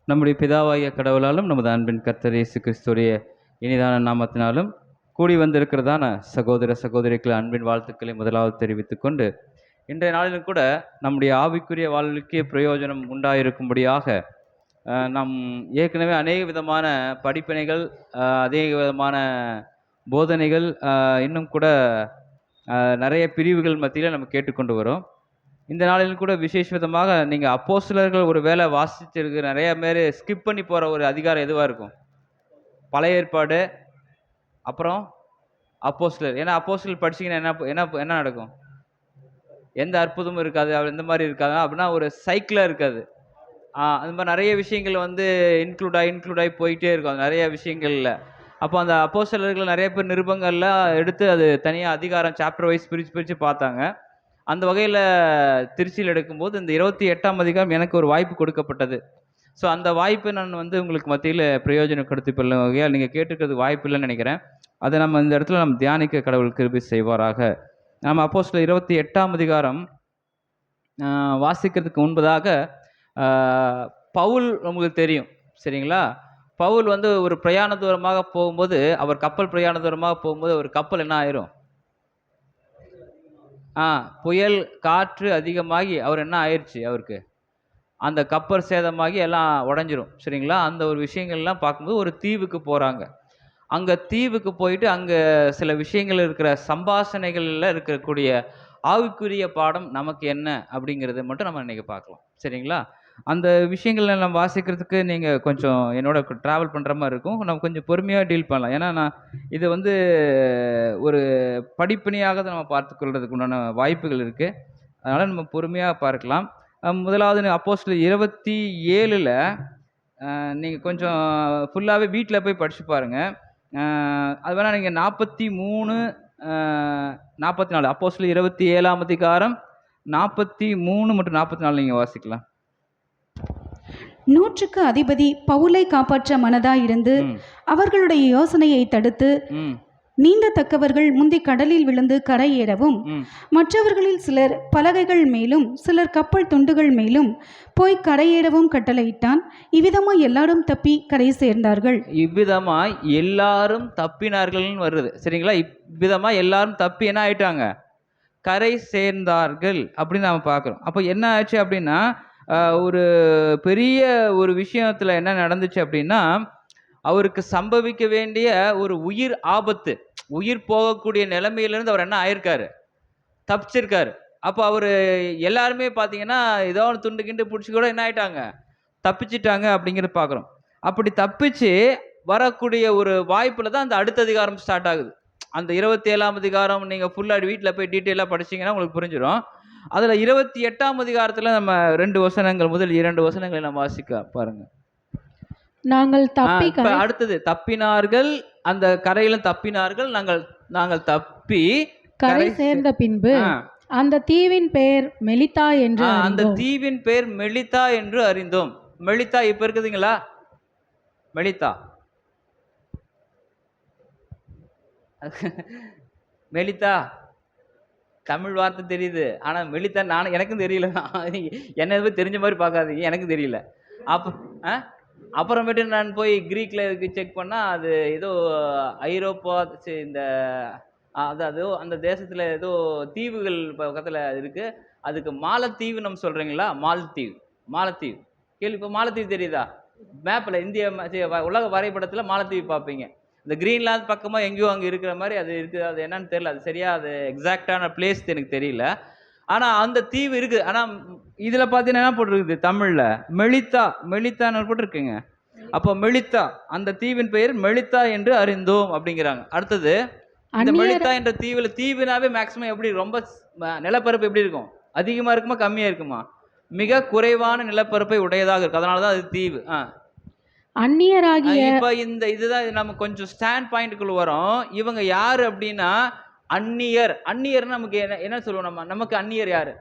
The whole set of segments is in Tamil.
நம்முடைய பிதாவாகிய கடவுளாலும் நமது அன்பின் கர்த்தர் இயேசு கிறிஸ்துடைய இனிதான நாமத்தினாலும் கூடி வந்திருக்கிறதான சகோதர சகோதரிகள் அன்பின் வாழ்த்துக்களை முதலாவது தெரிவித்துக் கொண்டு, இன்றைய நாளிலும் கூட நம்முடைய ஆவிக்குரிய வாழ்க்கைக்கு பிரயோஜனம் உண்டாயிருக்கும்படியாக நாம் ஏற்கனவே அநேக விதமான படிப்பினைகள், அநேக விதமான போதனைகள், இன்னும் கூட நிறைய பிரிவுகள் மத்தியில் நம்ம கேட்டுக்கொண்டு வரோம். இந்த நாளிலும் கூட விசேஷ விதமாக நீங்கள் அப்போஸ்தலர்கள் ஒரு வேளை வாசிச்சிருக்கு நிறைய பேர் ஸ்கிப் பண்ணி போகிற ஒரு அதிகாரம் எதுவாக இருக்கும்? பழைய ஏற்பாடு, அப்புறம் அப்போஸ்தலர். ஏன்னா அப்போஸ்தலர் படிச்சிங்கன்னா என்ன என்ன என்ன நடக்கும்? எந்த அற்புதமும் இருக்காது, எந்த மாதிரி இருக்காது அப்படின்னா ஒரு சைக்கிளாக இருக்காது. அந்த மாதிரி நிறைய விஷயங்கள் வந்து இன்க்ளூட் ஆகி போயிட்டே இருக்கும் நிறைய விஷயங்கள்ல. அப்போ அந்த அப்போஸ்தலர்கள் நிறைய பேர் நிருபங்கள்லாம் எடுத்து அது தனியாக அதிகாரம் சாப்டர் வைஸ் பிரித்து பார்த்தாங்க. அந்த வகையில் திருச்சியில் எடுக்கும்போது இந்த 28ஆம் அதிகாரம் எனக்கு ஒரு வாய்ப்பு கொடுக்கப்பட்டது. ஸோ அந்த வாய்ப்பை நான் வந்து உங்களுக்கு மத்தியில் பிரயோஜனப்படுத்தி கொள்ளும் வகையால் நீங்கள் கேட்டுக்கிறதுக்கு வாய்ப்பு இல்லைன்னு நினைக்கிறேன். அதை நம்ம இந்த இடத்துல நம்ம தியானிக்க கடவுள் கிருபை செய்வாராக. நம்ம அப்போஸ்தலர் 28ஆம் அதிகாரம் வாசிக்கிறதுக்கு முன்பதாக பவுல் உங்களுக்கு தெரியும், சரிங்களா? பவுல் வந்து ஒரு பிரயாண தூரமாக போகும்போது, அவர் கப்பல் பிரயாண தூரமாக போகும்போது ஒரு கப்பல் என்ன ஆயிரும்? புயல் காற்று அதிகமாகி அவர் என்ன ஆயிடுச்சு, அவருக்கு அந்த கப்பல் சேதமாகி எல்லாம் உடஞ்சிரும், சரிங்களா? அந்த ஒரு விஷயங்கள்லாம் பார்க்கும்போது ஒரு தீவுக்கு போகிறாங்க. அங்கே தீவுக்கு போயிட்டு அங்கே சில விஷயங்கள் இருக்கிற சம்பாஷணைகளில் இருக்கக்கூடிய ஆவிக்குரிய பாடம் நமக்கு என்ன அப்படிங்கிறத மட்டும் நம்ம இன்னைக்கு பார்க்கலாம், சரிங்களா? அந்த விஷயங்களை நம்ம வாசிக்கிறதுக்கு நீங்கள் கொஞ்சம் என்னோட ட்ராவல் பண்ணுற மாதிரி இருக்கும். நம்ம கொஞ்சம் பொறுமையாக டீல் பண்ணலாம். ஏன்னா நான் இது வந்து ஒரு படிப்பினையாக நம்ம பார்த்துக்கொள்றதுக்கு உண்டான வாய்ப்புகள் இருக்குது. அதனால் நம்ம பொறுமையாக பார்க்கலாம். முதலாவது அப்போஸ்தலர் 27ல் நீங்கள் கொஞ்சம் ஃபுல்லாகவே வீட்டில் போய் படித்து பாருங்கள். அது வேணால் நீங்கள் 43, 44 அப்போஸ்தலர் 27ஆம் அதிகாரம் 43 மற்றும் 44 நீங்கள் வாசிக்கலாம். 100க்கு அதிபதி பவுலை காப்பாற்ற மனதாயிருந்து அவர்களுடைய யோசனையை தடுத்து, நீந்தத்தக்கவர்கள் முந்தி கடலில் விழுந்து கரையேறவும், மற்றவர்களில் சிலர் பலகைகள் மேலும் சிலர் கப்பல் துண்டுகள் மேலும் போய் கரையேறவும் கட்டளையிட்டான். இவ்விதமாய் எல்லாரும் தப்பி கரை சேர்ந்தார்கள். இவ்விதமாய் எல்லாரும் தப்பினார்கள்னு வருது, சரிங்களா? இவ்விதமாய் எல்லாரும் தப்பி என்ன ஆயிட்டாங்க? கரை சேர்ந்தார்கள் அப்படின்னு நாம் பார்க்குறோம். அப்போ என்ன ஆச்சு அப்படின்னா, ஒரு பெரிய ஒரு விஷயத்துல என்ன நடந்துச்சு அப்படின்னா, அவருக்கு சம்பவிக்க வேண்டிய ஒரு உயிர் ஆபத்து, உயிர் போகக்கூடிய நிலைமையிலிருந்து அவர் என்ன ஆயிருக்காரு? தப்பிச்சிருக்காரு. அப்போ அவர் எல்லாருமே பார்த்தீங்கன்னா ஏதோ ஒரு துண்டு கிண்டு பிடிச்சி கூட என்ன ஆயிட்டாங்க? தப்பிச்சிட்டாங்க அப்படிங்கிறத பார்க்குறோம். அப்படி தப்பிச்சு வரக்கூடிய ஒரு வாய்ப்பில் தான் அந்த அடுத்த அதிகாரம் ஸ்டார்ட் ஆகுது. அந்த 27ஆம் அதிகாரம் நீங்கள் ஃபுல்லாக வீட்டில் போய் டீட்டெயிலாக படிச்சிங்கன்னா உங்களுக்கு புரிஞ்சிடும். அதில் 28ஆம் அதிகாரத்தில் நம்ம 2 வசனங்கள், முதல் 2 வசனங்களை நம்ம வாசிக்க பாருங்க. நாங்கள் தப்பி அடுத்தது தப்பினார்கள், அந்த கரையிலும் தப்பினார்கள், நாங்கள் தப்பி கரை சேர்ந்த பின்பு அந்த தீவின் பெயர் மெலிதா என்று அந்த தீவின் பெயர் மெலிதா என்று அறிந்தோம். மெலிதா இப்ப இருக்குதுங்களா? மெலிதா மெலிதா தமிழ் வார்த்தை தெரியுது, ஆனா மெலிதா எனக்கும் தெரியல. என்ன எதுவும் தெரிஞ்ச மாதிரி பார்க்காதீங்க, எனக்கு தெரியல. அப்புறமேட்டு நான் போய் கிரீக்ல செக் பண்ணா அது ஏதோ ஐரோப்பா, இந்த அது அந்த தேசத்துல ஏதோ தீவுகள் பக்கத்துல இருக்கு. அதுக்கு மாலத்தீவு நம்ம சொல்றீங்களா? மாலத்தீவு கேள்வி. மாலத்தீவு தெரியுதா? மேப்ல இந்திய உலக வரைபடத்துல மாலத்தீவு பார்ப்பீங்க. இந்த கிரீன்லாந்து பக்கமா எங்கேயோ அங்கே இருக்கிற மாதிரி அது இருக்குது. அது என்னன்னு தெரியல, அது சரியா அது எக்ஸாக்டான பிளேஸ் எனக்கு தெரியல. ஆனா அந்த தீவு இருக்கு. ஆனா இதுல பாத்தீங்கன்னா என்ன போட்டிருக்குது? தமிழ்ல மெலித்தான்னு போட்டிருக்குங்க. அப்போ மெலிதா, அந்த தீவின் பெயர் மெலிதா என்று அறிந்தோம் அப்படிங்கிறாங்க. அடுத்தது இந்த மெலிதா என்ற தீவுனாவே மேக்சிமம் எப்படி, ரொம்ப நிலப்பரப்பு எப்படி இருக்கும்? அதிகமா இருக்குமா கம்மியா இருக்குமா? மிக குறைவான நிலப்பரப்பை உடையதாக இருக்கு. அதனாலதான் அது தீவு. அந்நியராகிய இப்ப இந்த இதுதான் நம்ம கொஞ்சம் ஸ்டாண்ட் பாயிண்ட்குள்ள வரோம். இவங்க யாரு அப்படின்னா அந்நியர். அந்நியர் நமக்கு என்ன சொல்லுவோம்? நமக்கு அந்நியர் யாரு?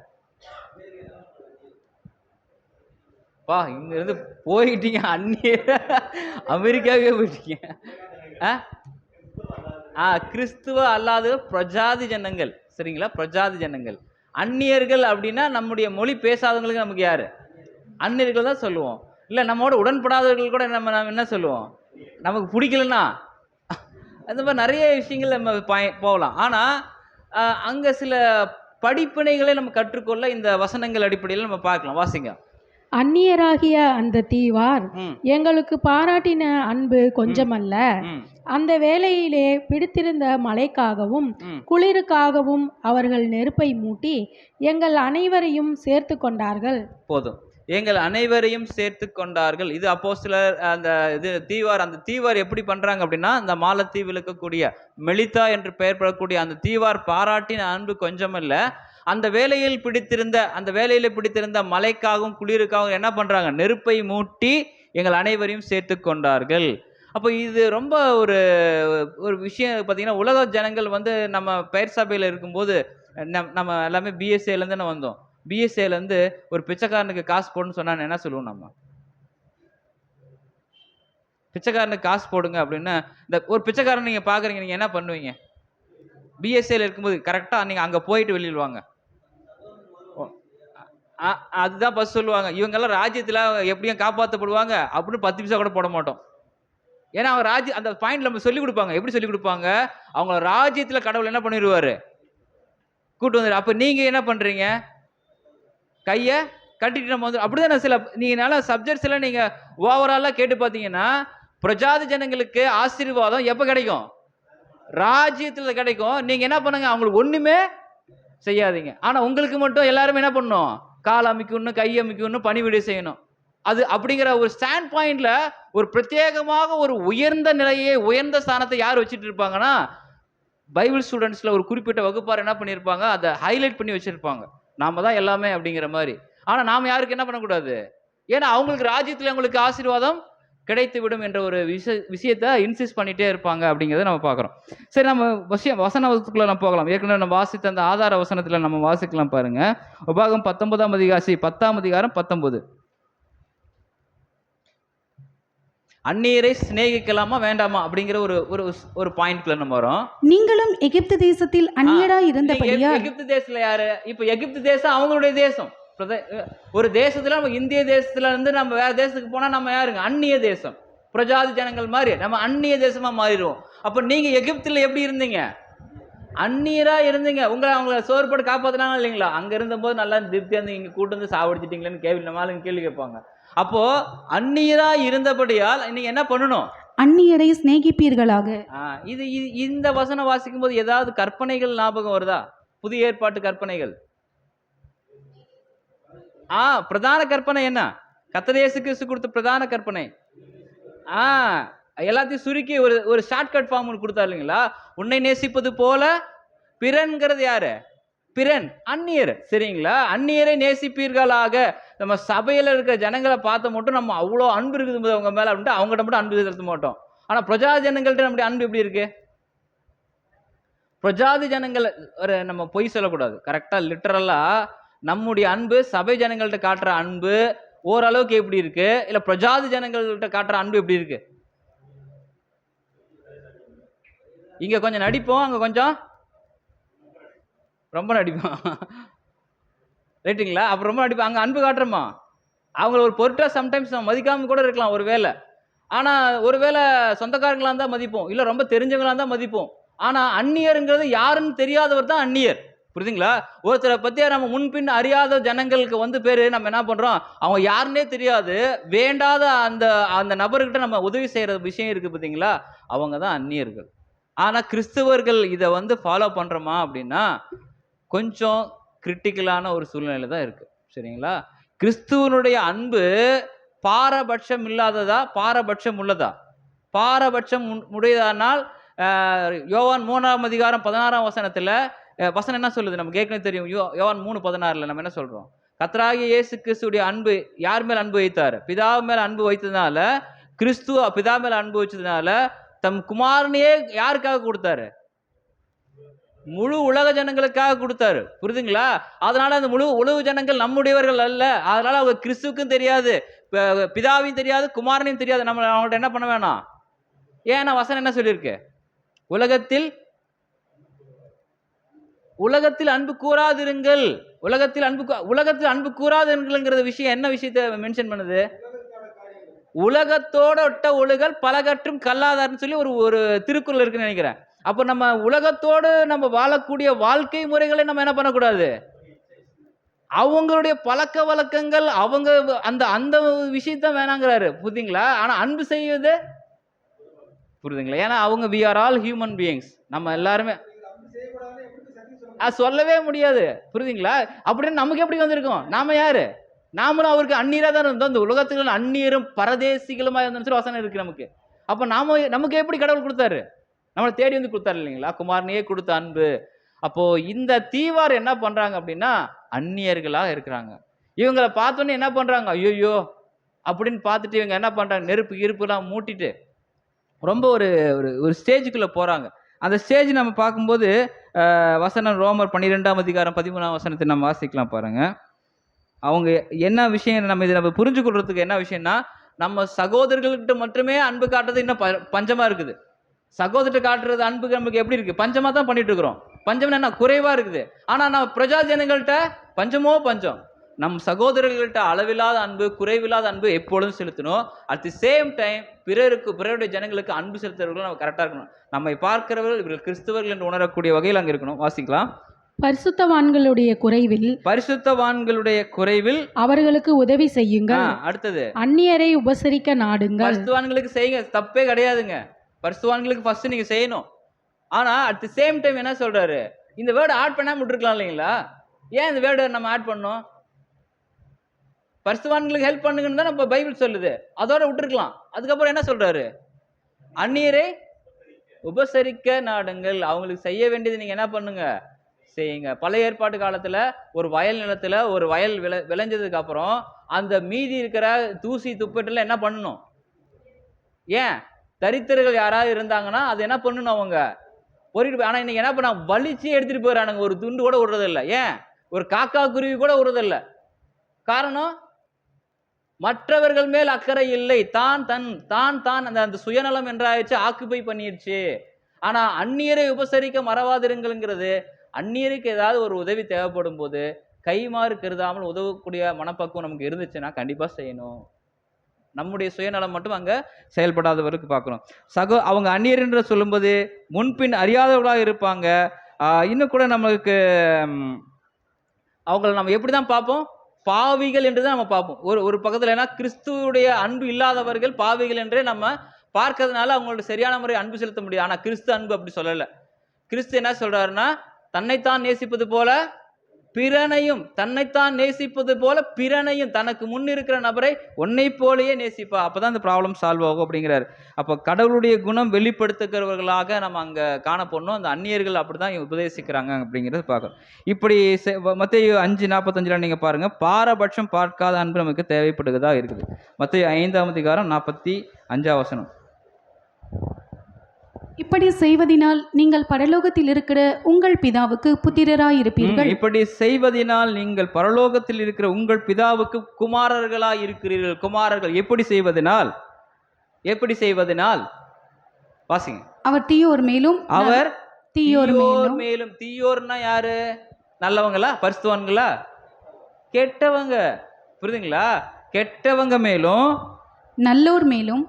இங்க இருந்து போயிட்டீங்க, அந்நியர் அமெரிக்காவே போயிட்டீங்க. கிறிஸ்துவ அல்லாத பிரஜாதி ஜனங்கள், சரிங்களா? பிரஜாதி ஜனங்கள். அந்நியர்கள் அப்படின்னா நம்முடைய மொழி பேசாதவங்களுக்கு நமக்கு யாரு? அந்நியர்கள் தான் சொல்லுவோம். இல்லை நம்மோட உடன்படாதவர்கள் கூட நம்ம என்ன சொல்லுவோம், நமக்கு பிடிக்கலன்னா அந்த மாதிரி நிறைய விஷயங்கள் நம்ம போகலாம். ஆனால் அங்கே சில படிப்பினைகளை நம்ம கற்றுக்கொள்ள இந்த வசனங்கள் அடிப்படையில் நம்ம பார்க்கலாம். வாசிங்க. அந்நியராகிய அந்த தீவார் எங்களுக்கு பாராட்டின அன்பு கொஞ்சமல்ல, அந்த வேளையிலே பிடித்திருந்த மழைக்காகவும் குளிருக்காகவும் அவர்கள் நெருப்பை மூட்டி எங்கள் அனைவரையும் சேர்த்து கொண்டார்கள். போதும், எங்கள் அனைவரையும் சேர்த்து கொண்டார்கள். இது அப்போஸ்தலர் அந்த அந்த தீவார் எப்படி பண்றாங்க அப்படின்னா, இந்த மாலத்தீவில் இருக்கக்கூடிய மெலிதா என்று பெயர் பெறக்கூடிய அந்த தீவார் பாராட்டின அன்பு கொஞ்சமல்ல, அந்த வேலையில பிடித்திருந்த மழைக்காகவும் குளிருக்காகவும் என்ன பண்றாங்க, நெருப்பை மூட்டி எங்கள் அனைவரையும் சேர்த்து கொண்டார்கள். அப்போ இது ரொம்ப ஒரு ஒரு விஷயம் பார்த்தீங்கன்னா, உலக ஜனங்கள் நம்ம பெயர் சபையில் இருக்கும்போது நம்ம எல்லாமே பிஎஸ்ஏலேருந்து தானே வந்தோம். பிஎஸ்ஏலேருந்து ஒரு பிச்சைக்காரனுக்கு காசு போடுன்னு சொன்னா என்ன சொல்லுவோம், நம்ம பிச்சைக்காரனுக்கு காசு போடுங்க அப்படின்னு. இந்த ஒரு பிச்சைக்காரன் நீங்கள் பார்க்குறீங்க, நீங்கள் என்ன பண்ணுவீங்க? பிஎஸ்ஏல இருக்கும்போது கரெக்டாக நீங்கள் அங்கே போயிட்டு வெளியிடுவாங்க. அதுதான் ஃபர்ஸ்ட் சொல்லுவாங்க, இவங்கெல்லாம் ராஜ்யத்தில் எப்படியும் காப்பாற்றப்படுவாங்க அப்படின்னு 10 பைசா கூட போட மாட்டோம். ஏன்னா அவங்க அந்த பாயிண்ட் நம்ம சொல்லிக் கொடுப்பாங்க. எப்படி சொல்லிக் கொடுப்பாங்க, அவங்க ராஜ்யத்தில் கடவுள் என்ன பண்ணிடுவாரு, கூட்டு வந்துடு. அப்போ நீங்கள் என்ன பண்ணுறீங்க, கையை கட்டிட்டு நம்ம அப்படிதான் சில நீங்கள் நல்ல சப்ஜெக்ட்ஸ் எல்லாம் நீங்கள் ஓவராலாக கேட்டு பார்த்தீங்கன்னா, பிரஜாதி ஜனங்களுக்கு ஆசீர்வாதம் எப்போ கிடைக்கும், ராஜ்யத்தில் கிடைக்கும். நீங்கள் என்ன பண்ணுங்க, அவங்களுக்கு ஒன்றுமே செய்யாதீங்க. ஆனால் உங்களுக்கு மட்டும் எல்லாருமே என்ன பண்ணணும், கால் அமைக்கணும், கை அமைக்கணும், பணிவிடை செய்யணும். அது அப்படிங்கிற ஒரு ஸ்டாண்ட் பாயிண்ட்ல ஒரு பிரத்யேகமாக ஒரு உயர்ந்த நிலையை, உயர்ந்த ஸ்தானத்தை யார் வச்சுட்டு இருப்பாங்கன்னா, பைபிள் ஸ்டூடெண்ட்ஸ்ல ஒரு குறிப்பிட்ட வகுப்பார் என்ன பண்ணியிருப்பாங்க, அதை ஹைலைட் பண்ணி வச்சிருப்பாங்க. நாம தான் எல்லாமே அப்படிங்கிற மாதிரி. ஆனா நாம யாருக்கு என்ன பண்ணக்கூடாது, ஏன்னா அவங்களுக்கு ராஜ்யத்தில் அவங்களுக்கு ஆசீர்வாதம் கிடைத்து விடும் என்ற ஒரு விஷயத்தை இன்சிஸ்ட் பண்ணிட்டே இருப்பாங்க அப்படிங்கிறத நம்ம பார்க்குறோம். சரி, நம்ம வசனத்துக்குள்ள நம்ம போகலாம். ஏற்கனவே நம்ம வாசித்த அந்த ஆதார வசனத்தில் நம்ம வாசிக்கலாம் பாருங்க. உபாகம் 19ஆம் அதிகாரம் 10ஆம் அதிகாரம் 19. அந்நியரை சிநேகிக்கலாமா வேண்டாமா அப்படிங்கிற ஒரு பாயிண்ட்ல நம்ம வரோம். நீங்களும் எகிப்து தேசத்தில் அந்நியரா இருந்தபடியால். எகிப்து தேசத்துல யாரு, இப்ப எகிப்து தேசம் அவங்களுடைய தேசம். ஒரு தேசத்துல நம்ம இந்திய தேசத்துல இருந்து நம்ம வேற தேசத்துக்கு போனா நம்ம யாருங்க, அந்நிய தேசம். பிரஜாதி ஜனங்கள் மாதிரி நம்ம அந்நிய தேசமா மாறிடுவோம். அப்ப நீங்க எகிப்துல எப்படி இருந்தீங்க, அந்நியரா இருந்தீங்க. அவங்கள சோறுபட்டு காப்பாத்தினாங்க இல்லைங்களா, அங்க இருந்த போது நல்லா திருப்தியா இருந்து இங்க கூட்டு வந்து சாவடிச்சிட்டீங்களேன்னு கேள்வி கேட்பாங்க. அப்போ அந்நியரா இருந்தபடியால் நீங்க என்ன பண்ணணும், அந்நியரை சிநேகிப்பீர்களாக. இது இந்த வசனம் வாசிக்கும் போது ஏதாவது கற்பனைகள் ஞாபகம் வருதா, புதிய ஏற்பாட்டு கற்பனைகள்? பிரதான கற்பனை என்ன, கர்த்தர் இயேசு கிறிஸ்து கொடுத்த பிரதான கற்பனை. எல்லாத்தையும் சுருக்கி ஒரு ஷார்ட்கட் ஃபார்ம் கொடுத்தாரு இல்லைங்களா. உன்னை நேசிப்பது போல பிறன்கிறது யாரு, பிறன் அந்நியர். சரிங்களா, அந்நியரை நேசிப்பீர்களாக. நம்ம சபையில இருக்கிற ஜனங்களை பார்த்த மட்டும் நம்ம அவ்வளோ அன்பு இருக்குது அவங்க மேல அப்படின்ட்டு அவங்ககிட்ட மட்டும் அன்பு செலுத்த மாட்டோம். ஆனா பிரஜாதி ஜனங்கள்ட்ட நம்முடைய அன்பு எப்படி இருக்கு, பிரஜாதி ஜனங்கள் நம்ம பொய் சொல்லக்கூடாது, கரெக்டா லிட்டரலா நம்முடைய அன்பு சபை ஜனங்கள்ட்ட காட்டுற அன்பு ஓரளவுக்கு எப்படி இருக்கு, இல்ல பிரஜாதி ஜனங்கள்ட்ட காட்டுற அன்பு எப்படி இருக்கு? இங்க கொஞ்சம் நடிப்போம், அங்க கொஞ்சம் ரொம்ப நடிப்போம், ரைட்டுங்களா? அப்ப ரொம்ப நடிப்போம், அங்க அன்பு காட்டுறோமா? அவங்கள ஒரு பொருட்டா சம்டைம்ஸ் நம்ம மதிக்காம கூட இருக்கலாம் ஒருவேளை. ஆனா ஒருவேளை சொந்தக்காரங்களா இருந்தா மதிப்போம், இல்ல ரொம்ப தெரிஞ்சவங்களா இருந்தா மதிப்போம். ஆனா அந்நியருங்கிறது யாருன்னு தெரியாதவர் தான் அந்நியர். புரியுதுங்களா? ஒருத்தரை பத்தியா நம்ம முன்பின் அறியாத ஜனங்களுக்கு பேரு நம்ம என்ன பண்றோம், அவங்க யாருன்னே தெரியாது, வேண்டாத அந்த நபர்கிட்ட நம்ம உதவி செய்யற விஷயம் இருக்கு பார்த்தீங்களா, அவங்க தான் அந்நியர்கள். ஆனா கிறிஸ்தவர்கள் இதை ஃபாலோ பண்றோமா அப்படின்னா கொஞ்சம் கிரிட்டிக்கலான ஒரு சூழ்நிலை தான் இருக்கு. சரிங்களா, கிறிஸ்துவனுடைய அன்பு பாரபட்சம் இல்லாததா, பாரபட்சம் உள்ளதா? பாரபட்சம் உடையதானால் யோவான் 3ஆம் அதிகாரம் 16ஆம் வசனத்துல வசனம் என்ன சொல்லுது, நமக்கு ஏற்கனவே தெரியும். யோவான் 3:16 நம்ம என்ன சொல்றோம், கர்த்தராகிய இயேசு கிறிஸ்துடைய அன்பு யார் மேல் அன்பு வைத்தாரு, பிதா மேல அன்பு வைத்ததுனால, கிறிஸ்து பிதா மேல அன்பு வச்சதுனால தம் குமாரனையே யாருக்காக கொடுத்தாரு, முழு உலக ஜனங்களுக்காக கொடுத்தாரு. புரியுதுங்களா? அதனால அந்த முழு உலக ஜனங்கள் நம்முடையவர்கள் அல்ல. அதனால அவங்க கிறிஸ்துவுக்கும் தெரியாது, பிதாவையும் தெரியாது, குமாரனையும் தெரியாது. நம்ம அவங்கள்ட்ட என்ன பண்ண வேணாம். ஏன்னா வசனம் என்ன சொல்லியிருக்கு, உலகத்தில் அன்பு கூறாதிருங்கள். உலகத்தில் அன்பு கூறாதுங்கிற விஷயம் என்ன விஷயத்தை மென்ஷன் பண்ணுது? உலகத்தோட ஒட்ட ஒழுகல் பலகற்றும் கல்லாதார்னு சொல்லி ஒரு திருக்குறள் இருக்குன்னு நினைக்கிறேன். அப்ப நம்ம உலகத்தோடு நம்ம வாழக்கூடிய வாழ்க்கை முறைகளை நம்ம என்ன பண்ணக்கூடாது? அவங்களுடைய பழக்க வழக்கங்கள், அவங்க அந்த அந்த விஷயத்த வேணாங்கிறாரு, புரியுதுங்களா? ஆனா அன்பு செய்வது புரியுதுங்களா? ஏன்னா அவங்க we are all human beings, நம்ம எல்லாருமே சொல்லவே முடியாது, புரியுதுங்களா? அப்படின்னு நமக்கு எப்படி வந்திருக்கோம்? நாம யாரு? நாமளும் அவருக்கு அந்நியரா தான் இருந்தோம். இந்த உலகத்துக்கு அந்நியரும் பரதேசிகளுமா இருந்தோம் வசனம் இருக்கு நமக்கு. அப்ப நமக்கு எப்படி கடவுள் கொடுத்தாரு? நம்மளை தேடி வந்து கொடுத்தாரு இல்லைங்களா? குமாரனையே கொடுத்த அன்பு. அப்போ இந்த தீவார் என்ன பண்றாங்க அப்படின்னா அந்நியர்களா இருக்கிறாங்க. இவங்களை பார்த்தோன்னே என்ன பண்றாங்க? ஐயோ அப்படின்னு பார்த்துட்டு இவங்க என்ன பண்றாங்க? நெருப்பு இருப்புலாம் மூட்டிட்டு ரொம்ப ஒரு ஒரு ஸ்டேஜுக்குள்ள போறாங்க. அந்த ஸ்டேஜ் நம்ம பார்க்கும்போது வசனம் ரோமர் 12ஆம் அதிகாரம் 13ஆம் வசனத்தை நம்ம வாசிக்கலாம் பாருங்க. அவங்க என்ன விஷயம் நம்ம இதை நம்ம புரிஞ்சு கொள்றதுக்கு என்ன விஷயம்னா, நம்ம சகோதரர்கள்கிட்ட மட்டுமே அன்பு காட்டுறது இன்னும் பஞ்சமா இருக்குது. சகோதரர்கிட்ட காட்டுறது அன்புக்கு நமக்கு எப்படி இருக்கு? பஞ்சமா தான் பண்ணிட்டு இருக்கிறோம். பஞ்சம்னா என்ன? குறைவா இருக்குது. ஆனா நம்ம பிரஜா ஜனங்கள்கிட்ட பஞ்சமோ பஞ்சம். நம் சகோதரர்கள்ட்ட அளவில்லாத அன்பு, குறைவில்லாத அன்பு எப்பொழுதும் செலுத்தணும். அட் தி சேம் டைம் பிறருடைய ஜனங்களுக்கு அன்பு செலுத்துறவர்களும் நம்ம கரெக்டா இருக்கணும். நம்மை பார்க்கிறவர்கள் இவர்கள் கிறிஸ்தவர்கள் என்று உணரக்கூடிய வகையில் அங்க இருக்கணும். வாசிக்கலாம். பரிசுத்தவான்களுடைய குறைவில் அவர்களுக்கு உதவி செய்யுங்கள். அடுத்தது, அந்நியரை உபசரிக்க நாடுங்கள். பரிசுத்தவான்களுக்கு செய்யுங்க, தப்பே கிடையாதுங்க. பரிசுத்தவான்களுக்கு ஃபர்ஸ்ட் நீங்க செய்யணும். ஆனா அட் தி சேம் டைம் என்ன சொல்றாரு? இந்த வேர்டு ஆட் பண்ணாம விட்டுருக்கலாம் இல்லைங்களா? ஏன் இந்த வேர்டு நம்ம ஆட் பண்ணோம்? பரிசுத்தவான்களுக்கு ஹெல்ப் பண்ணுங்கன்னு தான் நம்ம பைபிள் சொல்லுது, அதோட விட்டுருக்கலாம். அதுக்கப்புறம் என்ன சொல்றாரு? அந்நியரை உபசரிக்க நாடுங்கள். அவங்களுக்கு செய்ய வேண்டியது நீங்க என்ன பண்ணுங்க? செய்யுங்க. பழைய ஏற்பாட்டு காலத்துல ஒரு வயல் நிலத்துல ஒரு வயல் விளைஞ்சதுக்கு அப்புறம் அந்த மீதி இருக்கிற தூசி துப்பட்டுல என்ன பண்ணணும்? ஏன்? தரித்திரர்கள் யாராவது இருந்தாங்கன்னா அது என்ன பண்ணணும்? அவங்க பொறிட்டு. ஆனா இன்னைக்கு என்ன பண்ண? வலிச்சு எடுத்துட்டு போயிடறானுங்க. ஒரு துண்டு கூட விடுறது இல்லை. ஏன்? ஒரு காக்கா குருவி கூட விடுறது இல்லை. காரணம், மற்றவர்கள் மேல் அக்கறை இல்லை. தான் அந்த சுயநலம் என்றாச்சு ஆக்குப்பை பண்ணிடுச்சு. ஆனா அந்நியரை உபசரிக்க மறவாதிருங்கள்ங்கிறது, அந்நியருக்கு ஏதாவது ஒரு உதவி தேவைப்படும் போது கைமாறு கருதாமல் உதவக்கூடிய மனப்பக்குவம் நமக்கு இருந்துச்சுன்னா கண்டிப்பா செய்யணும். நம்முடைய சுயநலம் மட்டும் அங்க செயல்படாதவருக்கு பார்க்கணும். அவங்க அந்நியர் என்று சொல்லும்போது முன்பின் அறியாதவர்களாக இருப்பாங்க. இன்னும் கூட நம்மளுக்கு அவங்களை நம்ம எப்படிதான் பார்ப்போம்? பாவிகள் என்று தான் நம்ம பார்ப்போம். ஒரு பக்கத்துல ஏன்னா கிறிஸ்துவுடைய அன்பு இல்லாதவர்கள் பாவிகள் என்றே நம்ம பார்க்கறதுனால அவங்களோட சரியான முறை அன்பு செலுத்த முடியும். ஆனா கிறிஸ்து அன்பு அப்படி சொல்லல. கிறிஸ்து என்ன சொல்றாருன்னா, தன்னைத்தான் நேசிப்பது போல பிறனையும், தனக்கு முன் இருக்கிற நபரை உன்னை போலேயே நேசிப்பா. அப்பதான் அந்த ப்ராப்ளம் சால்வ் ஆகும் அப்படிங்கிறாரு. அப்ப கடவுளுடைய குணம் வெளிப்படுத்துகிறவர்களாக நம்ம அங்க காணப்படணும். அந்த அந்நியர்கள் அப்படிதான் உபதேசிக்கிறாங்க அப்படிங்கிறது பார்க்கணும். இப்படி மத்தேயு 5:45 நீங்க பாருங்க, பாரபட்சம் பார்க்காத அன்பு நமக்கு தேவைப்படுகிறதா இருக்குது. மத்தேயு 5ஆம் அதிகாரம் 45ஆம் வசனம். இப்படி செய்வதினால் நீங்கள் பரலோகத்தில் இருக்கிற உங்கள் பிதாவுக்கு புத்திரராயிருப்பீர்கள். இப்படி செய்வதினால் நீங்கள் பரலோகத்தில் இருக்கிற உங்கள் பிதாவுக்கு குமாரர்களாய் இருக்கிறீர்கள். குமாரர்கள் எப்படி செய்வதனால் வாசிங்க. அவர் தீயோர் மேலும் தீயோர்னா யாரு? நல்லவங்களா? பரிசுத்தவான்களா? கெட்டவங்க. புரியுதுங்களா? கெட்டவங்க மேலும் நல்லோர் மேலும்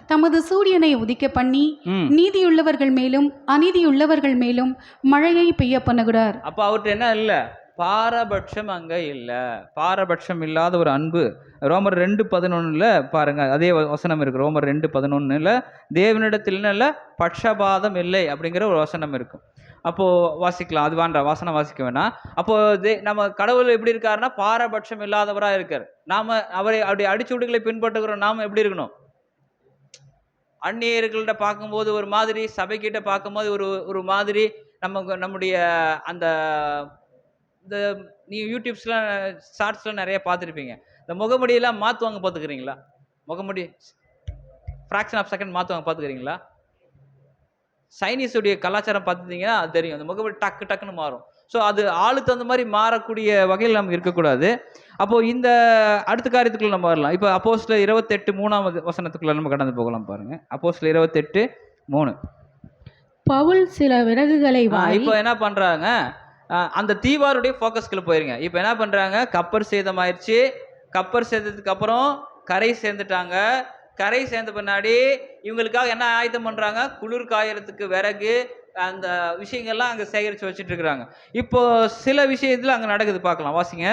தமது சூரியனை உதிக்க பண்ணி நீதியுள்ளவர்கள் மேலும் அநீதியுள்ளவர்கள் மேலும் மழையை பெய்ய பண்ணுகிறார். அப்ப அவர்கிட்ட என்ன இல்ல? பாரபட்சம் அங்க இல்ல. பாரபட்சம் இல்லாத ஒரு அன்பு. ரோமர் 2:11 பாருங்க, அதே வசனம் இருக்கு. ரோமர் 2:11 தேவனிடத்தில் இல்ல பட்சபாதம் இல்லை அப்படிங்கிற ஒரு வசனம் இருக்கும். அப்போ வாசிக்கலாம். அது வேண்டாம், வாசனை வாசிக்க வேணாம். அப்போ நம்ம கடவுள் எப்படி இருக்காருன்னா பாரபட்சம் இல்லாதவராக இருக்கார். நாம அவருடைய அடிச்சுவடுகளை பின்பற்றுகிறோம். நாம எப்படி இருக்கணும்? அந்நியர்கள்ட்ட பார்க்கும்போது ஒரு மாதிரி, சபைக்கிட்ட பார்க்கும்போது ஒரு மாதிரி, நம்முடைய அந்த இந்த நீங்கள் யூடியூப்ஸ்லாம் ஷார்ட்ஸ்லாம் நிறைய பார்த்துருப்பீங்க. இந்த முகமுடியெல்லாம் மாற்றுவாங்க பார்த்துக்கிறீங்களா? முகமுடி ஃப்ராக்ஷன் ஆஃப் செகண்ட் மாற்றுவாங்க பார்த்துக்கிறீங்களா? சைனீஸுடைய கலாச்சாரம் பார்த்துட்டிங்கன்னா அது தெரியும். அந்த முகமுடி டக்குன்னு மாறும். ஸோ அது ஆளுக்கு தகுந்த மாதிரி மாறக்கூடிய வகையில் நமக்கு இருக்கக்கூடாது. அப்போது இந்த அடுத்த காரியத்துக்குள்ள நம்ம வரலாம். இப்போ அப்போஸ்தலர் 28:3 வசனத்துக்குள்ள நம்ம கடந்து போகலாம் பாருங்க. அப்போஸ்தலர் 28:3. பவுல் சில விறகுகளை இப்போ என்ன பண்றாங்க? அந்த தீவாருடைய ஃபோக்கஸ்குள்ளே போயிருங்க. இப்போ என்ன பண்ணுறாங்க, கப்பர் சேதமாயிருச்சு. கப்பர் சேதத்துக்கு அப்புறம் கரை சேர்ந்துட்டாங்க. கரை சேர்ந்த பின்னாடி இவங்களுக்காக என்ன ஆயத்தம் பண்ணுறாங்க, குளிர் காயறதுக்கு விறகு, அந்த விஷயங்கள்லாம் அங்கே சேகரித்து வச்சுட்டு இருக்கிறாங்க. இப்போ சில விஷயத்தில் அங்கே நடக்குது, பார்க்கலாம், வாசிங்க.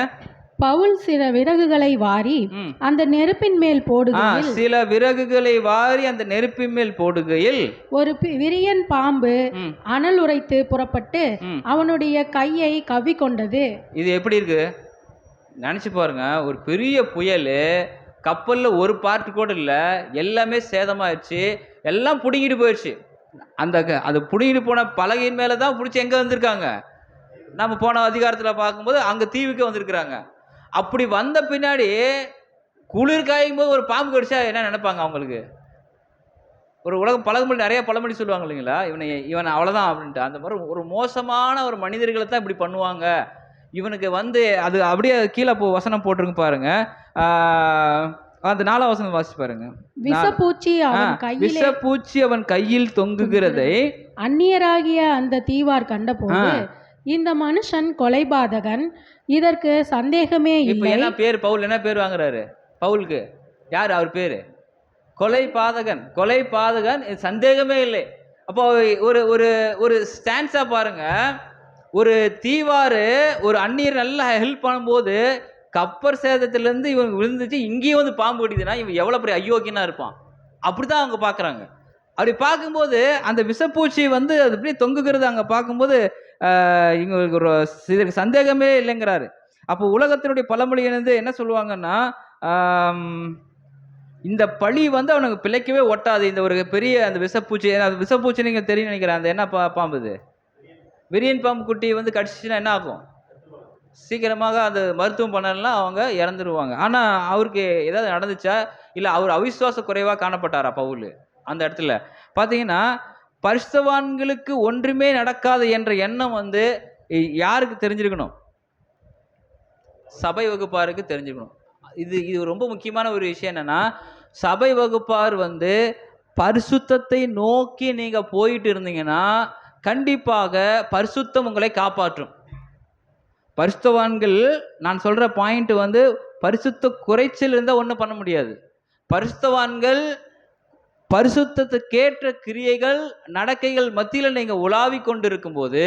பவுல் சில விறகுகளை வாரி அந்த நெருப்பின் மேல் போடுகையில் சில விறகுகளை வாரி அந்த நெருப்பின் மேல் போடுகையில் ஒரு விரியன் பாம்பு அனல் உரைத்து புறப்பட்டு அவனுடைய கையை கவ்விக்கொண்டது. இது எப்படி இருக்கு நினைச்சு பாருங்க. ஒரு பெரிய புயல், கப்பல்ல ஒரு பார்ட் கூட இல்லை, எல்லாமே சேதமாயிடுச்சு, எல்லாம் பிடுங்கிட்டு போயிடுச்சு. அது பிடுங்கிட்டு போன பலகையின் மேலே தான் பிடிச்சி எங்கே வந்திருக்காங்க, நம்ம போன அதிகாரத்தில் பார்க்கும்போது அங்கே தீவுக்கு வந்திருக்கிறாங்க. அப்படி வந்த பின்னாடி குளிர் காயும் போது ஒரு பாம்பு கடிச்சா என்ன நினைப்பாங்க அவங்களுக்கு? ஒரு உலகம் பழமொழி, நிறைய பழமொழி சொல்லுவாங்க இல்லைங்களா, இவன் அவ்வளோதான் அப்படின்ட்டு. அந்த மாதிரி ஒரு மோசமான ஒரு மனிதர்களை தான் இப்படி பண்ணுவாங்க. இவனுக்கு அது அப்படியே கீழே வசனம் போட்டிருக்கு பாருங்க. அந்த 4ஆம் வசனம் வாசிச்சு பாருங்க. விஷப்பூச்சி அவன் கையில் தொங்குகிறதை அந்நியராகிய அந்த தீவார் கண்டபோது, இந்த மனுஷன் கொலைபாதகன், இதற்கு சந்தேகமே இல்லை. என்ன பேர், பவுல் என்ன பேர் வாங்குறாரு பவுலுக்கு? யார் அவர் பேரு? கொலைபாதகன். கொலைபாதகன், சந்தேகமே இல்லை. அப்போ ஒரு ஒரு ஒரு ஸ்டான்ஸா பாருங்க. ஒரு தீவாரு ஒரு அந்நியர் நல்லா ஹெல்ப் பண்ணும்போது கப்பர் சேதத்திலேருந்து இவங்க விழுந்துச்சு, இங்கேயும் வந்து பாம்பு கடிதுன்னா இவன் எவ்வளோ பெரிய அயோக்கியனா இருப்பான். அப்படிதான் அவங்க பார்க்குறாங்க. அப்படி பார்க்கும்போது அந்த விஷப்பூச்சி அது அப்படியே தொங்குகிறது அங்கே பார்க்கும்போது இவங்களுக்கு ஒரு சந்தேகமே இல்லைங்கிறாரு. அப்போ உலகத்தினுடைய பழமொழி என்ன சொல்லுவாங்கன்னா, இந்த பழி அவனுக்கு பிழைக்கவே ஒட்டாது. இந்த ஒரு பெரிய அந்த விஷப்பூச்சி, அந்த விஷப்பூச்சி நீங்கள் தெரியும் நினைக்கிறேன். அந்த என்ன பாம்பு, இது விரியன் பாம்பு குட்டி கடிச்சிச்சுன்னா என்ன ஆகும்? சீக்கிரமாக அந்த மருத்துவம் பண்ணலாம், அவங்க இறந்துருவாங்க. ஆனால் அவருக்கு ஏதாவது நடந்துச்சா, இல்லை அவர் அவிசுவாச குறைவாக காணப்பட்டாரா பவுல்? அந்த இடத்துல பார்த்தீங்கன்னா, பரிசுத்தவான்களுக்கு ஒன்றுமே நடக்காது என்ற எண்ணம் யாருக்கு தெரிஞ்சிருக்கணும்? சபை வகுப்பாருக்கு தெரிஞ்சிருக்கணும். இது ரொம்ப முக்கியமான ஒரு விஷயம். என்னன்னா, சபை வகுப்பார் பரிசுத்தத்தை நோக்கி நீங்க போயிட்டு இருந்தீங்கன்னா கண்டிப்பாக பரிசுத்தம் உங்களை காப்பாற்றும். பரிசுத்தவான்கள், நான் சொல்ற பாயிண்ட் பரிசுத்த குறைச்சல் இருந்தால் ஒன்றும் பண்ண முடியாது. பரிசுத்தவான்கள் பரிசுத்தத்துக்கேற்ற கிரியைகள், நடக்கைகள் மத்தியில் நீங்கள் உலாவி கொண்டு இருக்கும்போது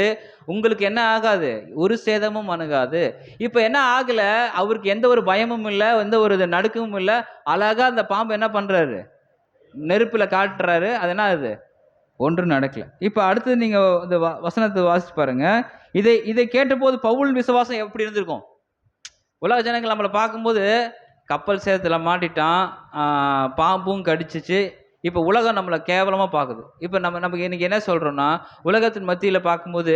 உங்களுக்கு என்ன ஆகாது? ஒரு சேதமும் அணுகாது. இப்போ என்ன ஆகலை, அவருக்கு எந்த ஒரு பயமும் இல்லை, எந்த ஒரு நடுக்கமும் இல்லை. அழகாக அந்த பாம்பு என்ன பண்ணுறாரு, நெருப்பில் காட்டுறாரு. அது என்ன ஆகுது? ஒன்றும் நடக்கல. இப்போ அடுத்தது நீங்கள் இந்த வசனத்தை வாசிச்சு பாருங்க. இதை கேட்டபோது பவுல் விசுவாசம் எப்படி இருந்திருக்கும்? உலக ஜனங்கள் நம்மளை பார்க்கும்போது கப்பல் சேதத்தில் மாட்டிட்டான், பாம்பும் கடிச்சிச்சு, இப்போ உலகம் நம்மளை கேவலமாக பார்க்குது. இப்போ நமக்கு இன்றைக்கி என்ன சொல்கிறோன்னா, உலகத்தின் மத்தியில் பார்க்கும்போது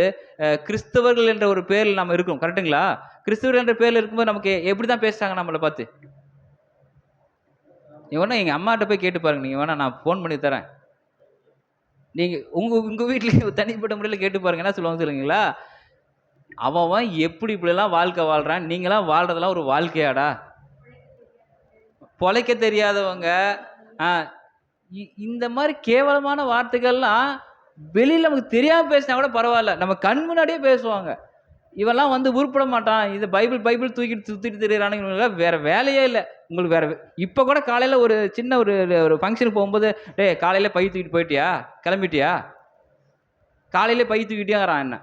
கிறிஸ்தவர்கள் என்ற ஒரு பேரில் நம்ம இருக்கோம், கரெக்டுங்களா? கிறிஸ்தவர்கள் என்ற பேரில் இருக்கும்போது நமக்கு எப்படி தான் பேசுகிறாங்க நம்மளை பார்த்து? நீங்கள் வேணா எங்கள் அம்மாட்ட போய் கேட்டு பாருங்க. நீங்கள் வேணா நான் ஃபோன் பண்ணி தரேன். நீங்கள் உங்கள் வீட்டிலேயே தனிப்பட்ட முறையில் கேட்டு பாருங்க. என்ன சொல்லுவாங்க சொல்லுங்களா? அவன் எப்படி இப்படிலாம் வாழ்க்கை வாழ்கிறான், நீங்களாம் வாழ்கிறதெல்லாம் ஒரு வாழ்க்கையாடா? பொழைக்க தெரியாதவங்க, இந்த மாதிரி கேவலமான வார்த்தைகள்லாம் வெளியில் நமக்கு தெரியாமல் பேசினா கூட பரவாயில்ல, நம்ம கண் முன்னாடியே பேசுவாங்க. இவெல்லாம் உருப்பட மாட்டான், இது பைபிள் தூக்கிட்டு சுற்றிட்டு தெரியுறானுங்க, வேறு வேலையே இல்லை உங்களுக்கு. வேறு இப்போ கூட காலையில் ஒரு சின்ன ஒரு ஃபங்க்ஷனுக்கு போகும்போது, காலையில் பை தூக்கிட்டு போயிட்டியா, கிளம்பிட்டியா, காலையில் பை தூக்கிட்டியாங்கிறான். என்ன,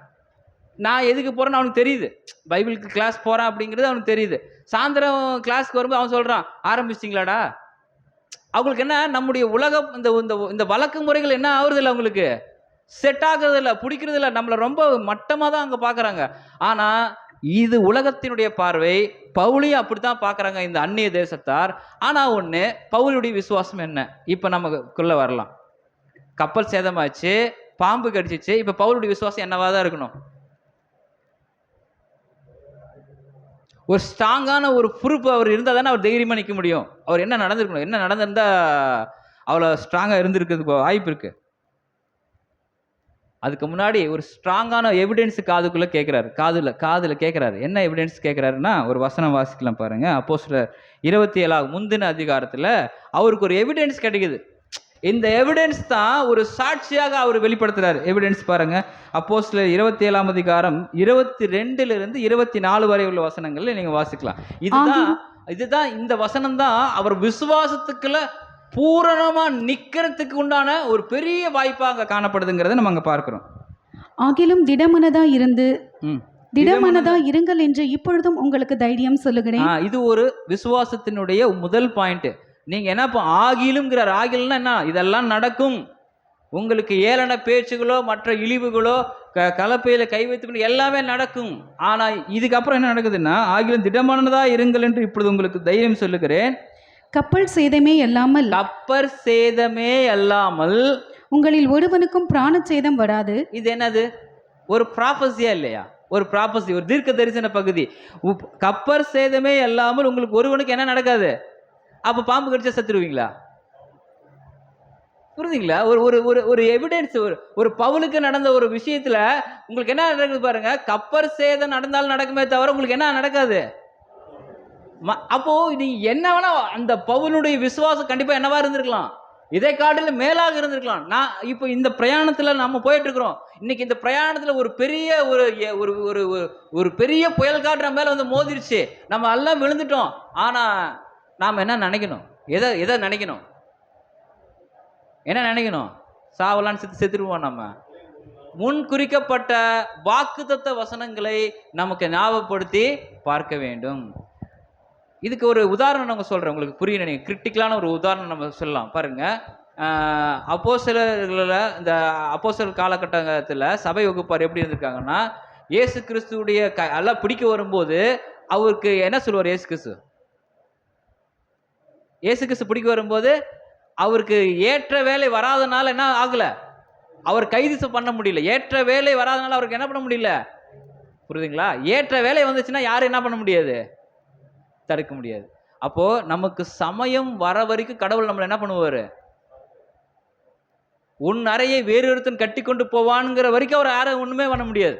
நான் எதுக்கு போகிறேன்னு அவனுக்கு தெரியுது. பைபிளுக்கு கிளாஸ் போகிறான் அப்படிங்கிறது அவனுக்கு தெரியுது. சாயந்தரம் கிளாஸ்க்கு வரும்போது அவன் சொல்கிறான், ஆரம்பிச்சிட்டிங்களாடா? அவங்களுக்கு என்ன, நம்முடைய உலகம் இந்த வழக்கு முறைகள் என்ன ஆகுறது இல்லை, அவங்களுக்கு செட் ஆகுறது இல்லை, பிடிக்கிறது இல்லை, நம்மளை ரொம்ப மட்டமாக தான் அங்கே பார்க்குறாங்க. ஆனால் இது உலகத்தினுடைய பார்வை. பவுலையும் அப்படித்தான் பார்க்குறாங்க இந்த அந்நிய தேசத்தார். ஆனால் ஒன்று, பவுலுடைய விசுவாசம் என்ன? இப்போ நமக்குள்ளே வரலாம். கப்பல் சேதமாச்சு, பாம்பு கடிச்சிச்சு, இப்போ பவுலுடைய விசுவாசம் என்னவா தான் இருக்கணும்? ஒரு ஸ்ட்ராங்கான ஒரு பொறுப்பு அவர் இருந்தால் தானே அவர் தைரியமாக நிற்க முடியும். அவர் என்ன நடந்திருக்கணும், என்ன நடந்திருந்தா அவ்வளோ ஸ்ட்ராங்காக இருந்திருக்கிறதுக்கு வாய்ப்பு இருக்கு. அதுக்கு முன்னாடி ஒரு ஸ்ட்ராங்கான எவிடன்ஸு காதுக்குள்ளே கேட்குறாரு, காதில் கேட்குறாரு. என்ன எவிடன்ஸ் கேட்குறாருன்னா, ஒரு வசனம் வாசிக்கலாம் பாருங்க. அப்போஸ்தலர் 27 முந்தின அதிகாரத்தில் அவருக்கு ஒரு எவிடன்ஸ் கிடைக்குது. இந்த எவிடன்ஸ் தான் ஒரு சாட்சியாக அவர் வெளிப்படுத்துறாரு. எவிடன்ஸ் பாருங்க, அப்போஸ்தலர் 27ஆம் அதிகாரம் 22 24 வரை உள்ள வசனங்கள்ல நீங்க வாசிக்கலாம். இதுதான் இந்த வசனம் தான் அவர் விசுவாசத்துக்குள்ள பூரணமா நிக்கிறதுக்கு உண்டான ஒரு பெரிய வாய்ப்பாக காணப்படுதுங்கிறத நம்ம அங்க பார்க்கிறோம். ஆகிலும் திடமனதா இருங்கள் என்று இப்பொழுதும் உங்களுக்கு தைரியம் சொல்லுகிறேன். இது ஒரு விசுவாசத்தினுடைய முதல் பாயிண்ட். நீங்க என்ன ஆகிலும்ங்கிறார். ஆகிலும்னா என்ன? இதெல்லாம் நடக்கும். உங்களுக்கு ஏளன பேச்சுகளோ மற்ற இழிவுகளோ கலப்பையில கை வைத்து எல்லாமே நடக்கும். ஆனா இதுக்கப்புறம் என்ன நடக்குதுன்னா, ஆகிலும் திடமானதா இருங்கள் என்று இப்பொழுது உங்களுக்கு தைரியம் சொல்லுகிறேன். கப்பல் சேதமே அல்லாமல் உங்களில் ஒருவனுக்கும் பிராணச்சேதம் வராது. இது என்னது? ஒரு ப்ராபசியா இல்லையா? ஒரு ப்ராபசி, ஒரு தீர்க்க தரிசன பகுதி. கப்பல் சேதமே அல்லாமல் உங்களுக்கு ஒருவனுக்கு என்ன நடக்காது? அப்ப பாம்பு கடிச்சா செத்துருவீங்களா? புரியுதுங்களா? ஒரு ஒரு ஒரு ஒரு எவிடன்ஸ், ஒரு பவுலுக்கு நடந்த ஒரு விஷயத்துல உங்களுக்கு என்ன நடக்குது பாருங்க. கப்பல் சேதம் நடந்தாலும் நடக்குமே தவிர உங்களுக்கு என்ன நடக்காது. அப்போ நீங்க என்ன வேணா, அந்த பவுலுடைய விசுவாசம் கண்டிப்பா என்னவா இருந்திருக்கலாம், இதை காட்டிலும் மேலாக இருந்திருக்கலாம். நான் இப்போ இந்த பிரயாணத்துல நம்ம போயிட்டு இருக்கிறோம். இன்னைக்கு இந்த பிரயாணத்துல ஒரு பெரிய ஒரு பெரிய புயல் காற்று நம்ம மேல வந்து மோதிருச்சு. நம்ம எல்லாம் விழுந்துட்டோம். ஆனா நாம என்ன நினைக்கணும்? எதை நினைக்கணும்? என்ன நினைக்கணும்? சாவலான்னு செத்துருவோம். நம்ம முன் குறிக்கப்பட்ட வாக்குத்தத்த வசனங்களை நமக்கு ஞாபகப்படுத்தி பார்க்க வேண்டும். இதுக்கு ஒரு உதாரணம் நம்ம சொல்றேன், உங்களுக்கு புரியணும். நீங்கள் கிரிட்டிக்கலான ஒரு உதாரணம் நம்ம சொல்லலாம். பாருங்க, அப்போஸ்தலர்களில் இந்த அப்போஸ்தலர் காலகட்டத்தில் சபை வகுப்பார் எப்படி இருந்திருக்காங்கன்னா, இயேசு கிறிஸ்துடைய எல்லாம் பிடிக்க வரும்போது அவருக்கு என்ன சொல்லுவார்? இயேசு கிறிஸ்து பிடிக்க வரும்போது அவருக்கு ஏற்ற வேலை வராதனால என்ன ஆகல, அவர் கைது பண்ண முடியல. ஏற்ற வேலை வராதனால அவருக்கு என்ன பண்ண முடியல? புரியுதுங்களா? ஏற்ற வேலை வந்துச்சுன்னா யாரும் என்ன பண்ண முடியாது? தடுக்க முடியாது. அப்போ நமக்கு சமயம் வர வரைக்கும் கடவுள் நம்மளை என்ன பண்ணுவாரு? உன் அறையை வேறு ஒருத்தன் கட்டி கொண்டு போவான்ங்கிற வரைக்கும் அவர் யாரும் ஒண்ணுமே பண்ண முடியாது.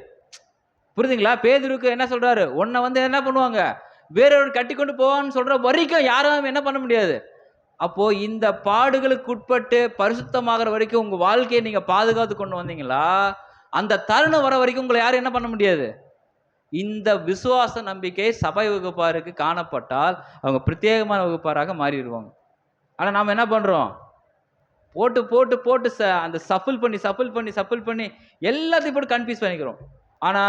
புரியுதுங்களா? பேதுருக்கு என்ன சொல்றாரு? உன்னை வந்து என்ன பண்ணுவாங்க? வேறொரு கட்டி கொண்டு போவான்னு சொல்ற வரைக்கும் யாரும் என்ன பண்ண முடியாது. அப்போ இந்த பாடுகளுக்கு உட்பட்டு பரிசுத்தமாகிற வரைக்கும் உங்க வாழ்க்கையை நீங்க பாதுகாத்து கொண்டு வந்தீங்களா, அந்த தருணம் வர வரைக்கும் உங்களை யாரும் என்ன பண்ண முடியாது. இந்த விசுவாச நம்பிக்கை சபை வகுப்பாருக்கு காணப்பட்டால் அவங்க பிரத்யேகமான வகுப்பாராக மாறிடுவாங்க. ஆனா நாம என்ன பண்றோம்? போட்டு போட்டு போட்டு அந்த சஃபில் பண்ணி எல்லாத்தையும் போட்டு கன்ஃபியூஸ் பண்ணிக்கிறோம். ஆனா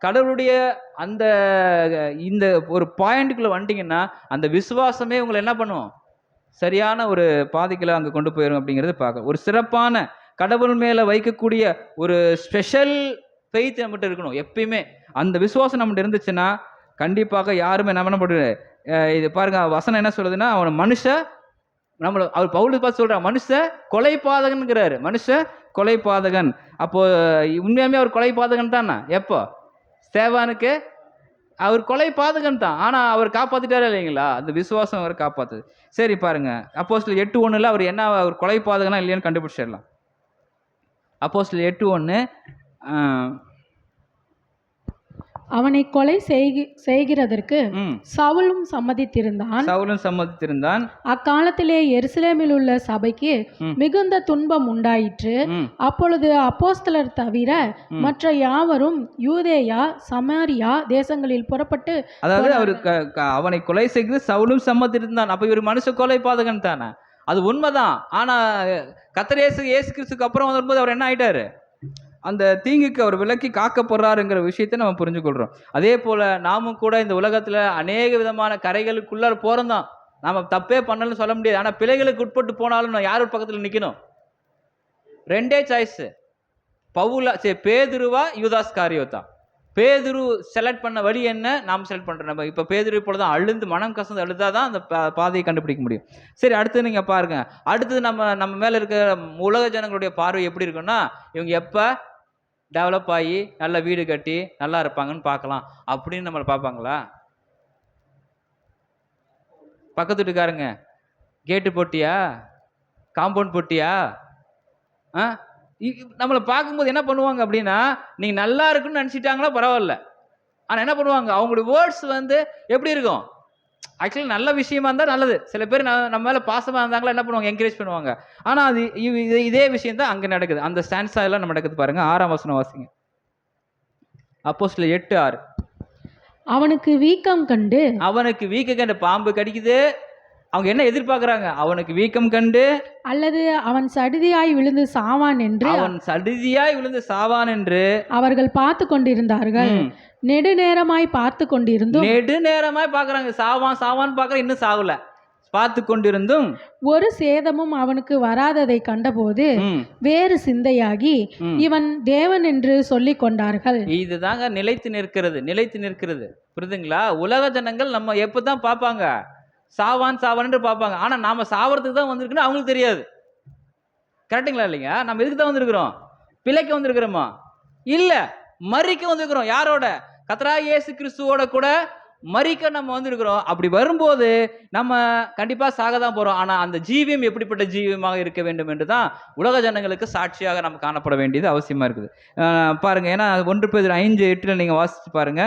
கடவுளுடைய அந்த இந்த ஒரு பாயிண்ட்டுக்குள்ள வந்துட்டீங்கன்னா அந்த விசுவாசமே உங்களை என்ன பண்ணும்? சரியான ஒரு பாதைக்குள்ள அங்கே கொண்டு போயிடும் அப்படிங்கிறது பார்க்க. ஒரு சிறப்பான கடவுள் மேலே வைக்கக்கூடிய ஒரு ஸ்பெஷல் ஃபெய்த் நம்மகிட்ட இருக்கணும் எப்பயுமே. அந்த விசுவாசம் நம்மகிட்ட இருந்துச்சுன்னா கண்டிப்பாக யாருமே நம்ம என்ன பண்ணுறது. இது பாருங்க, வசனம் என்ன சொல்லுதுன்னா, அவனை நம்மளை அவர் பவுல் பார்த்து சொல்கிறார், மனுஷ கொலைபாதகன்கிறாரு. மனுஷ கொலைபாதகன். அப்போ உண்மையாமே அவர் கொலைபாதகன் தானே? எப்போ? ஸ்தேவானுக்கு அவர் கொலைபாதகன் தான். ஆனால் அவர் காப்பாற்றிட்டாரா இல்லைங்களா? அந்த விசுவாசம் அவர் காப்பாற்றுது. சரி பாருங்க, அப்போஸ்தலர் 8:1 அவர் என்ன, அவர் கொலைபாதகனா இல்லையான்னு கண்டுபிடிச்சிடலாம். அப்போஸ்தலர் 8:1 அவனை கொலை செய்கிறதற்கு சவுலும் சம்மதித்திருந்தான். அக்காலத்திலே எருசலேமில் உள்ள சபைக்கு மிகுந்த துன்பம் உண்டாயிற்று. அப்பொழுது அப்போஸ்தலர் தவிர மற்ற யாவரும் யூதேயா சமாரியா தேசங்களில் புறப்பட்டு, அதாவது அவர் அவனை கொலை செய்கிறது சவுலும் சம்மதித்திருந்தான். அப்ப இவர் மனுஷ கொலை பாதகன் தானே? அது உண்மைதான். ஆனா கர்த்தர் இயேசு கிறிஸ்துக்கு அப்புறம் வரும்போது அவர் என்ன ஆயிட்டாரு? அந்த தீங்குக்கு அவர் விலக்கி காக்கப்படுறாருங்கிற விஷயத்தை நம்ம புரிஞ்சுக்கொள்கிறோம். அதே போல் நாமும் கூட இந்த உலகத்தில் அநேக விதமான கரைகளுக்குள்ளார போகிறோம் தான். நாம் தப்பே பண்ணலன்னு சொல்ல முடியாது. ஆனால் பிழைகளுக்கு உட்பட்டு போனாலும் நான் யார் பக்கத்தில் நிற்கணும்? ரெண்டே சாய்ஸு, பேதுருவா யூதாஸ் காரியோத்தா. பேதுரு செலக்ட் பண்ண வழி என்ன, நாம் செலக்ட் பண்ணுறோம். நம்ம இப்போ பேதுரு போல தான் அழுந்து மனம் கசந்து அழுதாதான் அந்த பாதையை கண்டுபிடிக்க முடியும். சரி, அடுத்தது நீங்கள் பாருங்க. அடுத்தது நம்ம மேலே இருக்கிற உலக ஜனங்களுடைய பார்வை எப்படி இருக்குன்னா, இவங்க எப்போ டெவலப் ஆகி நல்ல வீடு கட்டி நல்லா இருப்பாங்கன்னு பார்க்கலாம் அப்படின்னு நம்மளை பார்ப்பாங்களா? பக்கத்து வீட்டுக்காரங்க கேட்டு போட்டியா, காம்பவுண்ட் போட்டியா, நம்மளை பார்க்கும்போது என்ன பண்ணுவாங்க அப்படின்னா, நீங்கள் நல்லா இருக்குன்னு நினச்சிட்டாங்களா பரவாயில்ல. ஆனால் என்ன பண்ணுவாங்க, அவங்களுடைய வேர்ட்ஸ் வந்து எப்படி இருக்கும்? ஆக்சுவலி நல்ல விஷயமா இருந்தால் நல்லது. சில பேர் நம்ம மேலே பாசமாக இருந்தாங்களா என்ன பண்ணுவாங்க, என்கரேஜ் பண்ணுவாங்க. ஆனால் அது இதே விஷயம் தான் அங்கே நடக்குது. அந்த ஸ்டான்ஸா எல்லாம் நம்ம நடக்குது பாருங்க. 6ஆம் வசனம் வாசிங்க. அப்போஸ்தலர் 8:6. அவனுக்கு வீக்கம் கண்டு அவனுக்கு வீக்க கண்டு பாம்பு கடிக்குது. அவங்க என்ன எதிர்பார்க்கறாங்க? அவனுக்கு வீக்கம் கண்டு அல்லது அவன் சடிதியாய் விழுந்து சாவான் என்று அவன் சடிதியாய் விழுந்து சாவான் என்று அவர்கள் பார்த்து கொண்டிருந்தார்கள். நெடுநேரமாய் பார்த்து கொண்டிருந்தும் நெடுநேரமாய் பார்க்கறாங்க. சாவான் சாவான் பார்க்கற, இன்னும் சாகல. பார்த்து கொண்டிருந்தும் ஒரு சேதமும் அவனுக்கு வராததை கண்டபோது வேறு சிந்தையாகி இவன் தேவன் என்று சொல்லிக் கொண்டார்கள். இதுதாங்க நிலைத்து நிற்கிறது. நிலைத்து நிற்கிறது புரியுதுங்களா? உலக ஜனங்கள் நம்ம எப்பதான் பார்ப்பாங்க, சாவான் சாவான்னு பார்ப்பாங்க. ஆனா நாம சாவறதுக்கு தான் வந்திருக்குன்னு அவங்களுக்கு தெரியாது. கரெக்டுங்களா இல்லைங்க? நம்ம எதுக்கு தான் வந்திருக்கிறோம்? பிழைக்க வந்திருக்கிறோமா? இல்ல, மரிக்க வந்திருக்கிறோம். யாரோட? கர்த்தராகிய இயேசு கிறிஸ்துவோட கூட மரிக்க நம்ம வந்திருக்கிறோம். அப்படி வரும்போது நம்ம கண்டிப்பா சாக தான் போறோம். ஆனா அந்த ஜீவியம் எப்படிப்பட்ட ஜீவியமாக இருக்க வேண்டும் என்று தான் உலக ஜனங்களுக்கு சாட்சியாக நம்ம காணப்பட வேண்டியது அவசியமா இருக்குது. பாருங்க, ஏன்னா 1 பேதுரு 5:8 நீங்க வாசிச்சு பாருங்க.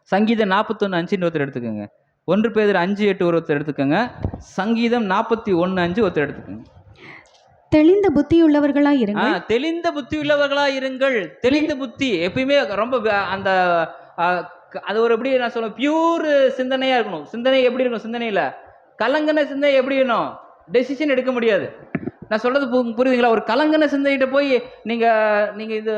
சங்கீதம் 41:5 ஒருத்தர் எடுத்துக்கோங்க. 1 பேதுரு 5:8 ஒருத்தர் எடுத்துக்கோங்க. சங்கீதம் 41:5 ஒருத்தர் எடுத்துக்கோங்க. தெளிந்த புத்தியுள்ளவர்களாய் இருங்கள். தெளிந்த புத்தி உள்ளவர்களா இருங்கள். தெளிந்த புத்தி எப்பயுமே ரொம்ப அந்த அது ஒரு எப்படி நான் சொல்லுவேன், பியூர் சிந்தனையா இருக்கணும். சிந்தனை எப்படி இருக்கணும்? சிந்தனையில கலங்கன சிந்தனை எப்படி இருக்கணும்? டெசிஷன் எடுக்க முடியாது. நான் சொல்றது புரியுதுங்களா? ஒரு கலங்கன சிந்தனைகிட்ட போய் நீங்க இது -,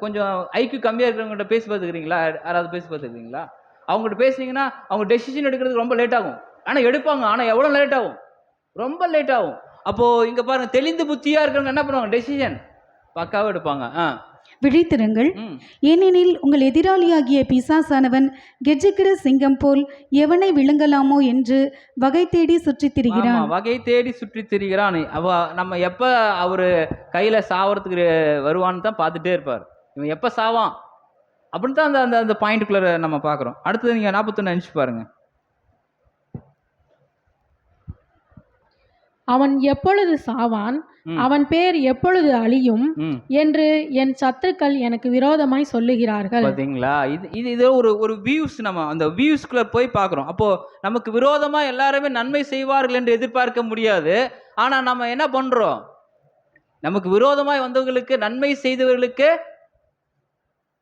கொஞ்சம் ஐக்யூ கம்மியா இருக்கிறவங்ககிட்ட பேசி பார்த்துக்கிறீங்களா? யாராவது பேசி பார்த்துக்கிறீங்களா? அவங்ககிட்ட பேசுனீங்கன்னா அவங்க டெசிஷன் எடுக்கிறதுக்கு ரொம்ப லேட் ஆகும். ஆனா எடுப்பாங்க. ஆனா எவ்வளவு லேட் ஆகும்? ரொம்ப லேட் ஆகும். அப்போ இங்க பாருங்க, தெளிந்த புத்தியா இருக்கிறவங்க என்ன பண்ணுவாங்க? டெசிஷன் பக்காவா எடுப்பாங்க. விழித்திருங்கள், ஏனெனில் உங்கள் எதிராளியாகிய பிசாசானவன் கெஜ்ஜிக்கிற சிங்கம் போல் எவனை விழுங்கலாமோ என்று வகை தேடி சுற்றித் திரிகிறான். வகை தேடி சுற்றி திரிகிறான். நம்ம எப்ப அவரு கையில சாவறதுக்கு வருவான்னு தான் பார்த்துட்டே இருப்பார். இவன் எப்ப சாவான் அப்படின்னு தான் அந்த அந்த பாயிண்ட்டுக்குள்ள நம்ம பார்க்குறோம். அடுத்தது நீங்க 41:5 பாருங்க. அவன் எப்பொழுது சாவான், அவன் பேர் எப்பொழுது அழியும் என்று என் சத்துருக்கள் எனக்கு விரோதமாய் சொல்லுகிறார்கள். பாத்தீங்களா? இது ஒரு வியூஸ். நம்ம அந்த வியூஸ்குள்ள போய் பார்க்குறோம். அப்போ நமக்கு விரோதமா எல்லாருமே நன்மை செய்வார்கள் என்று எதிர்பார்க்க முடியாது. ஆனா நம்ம என்ன பண்றோம்? நமக்கு விரோதமாய் வந்தவர்களுக்கு நன்மை செய்தவர்களுக்கு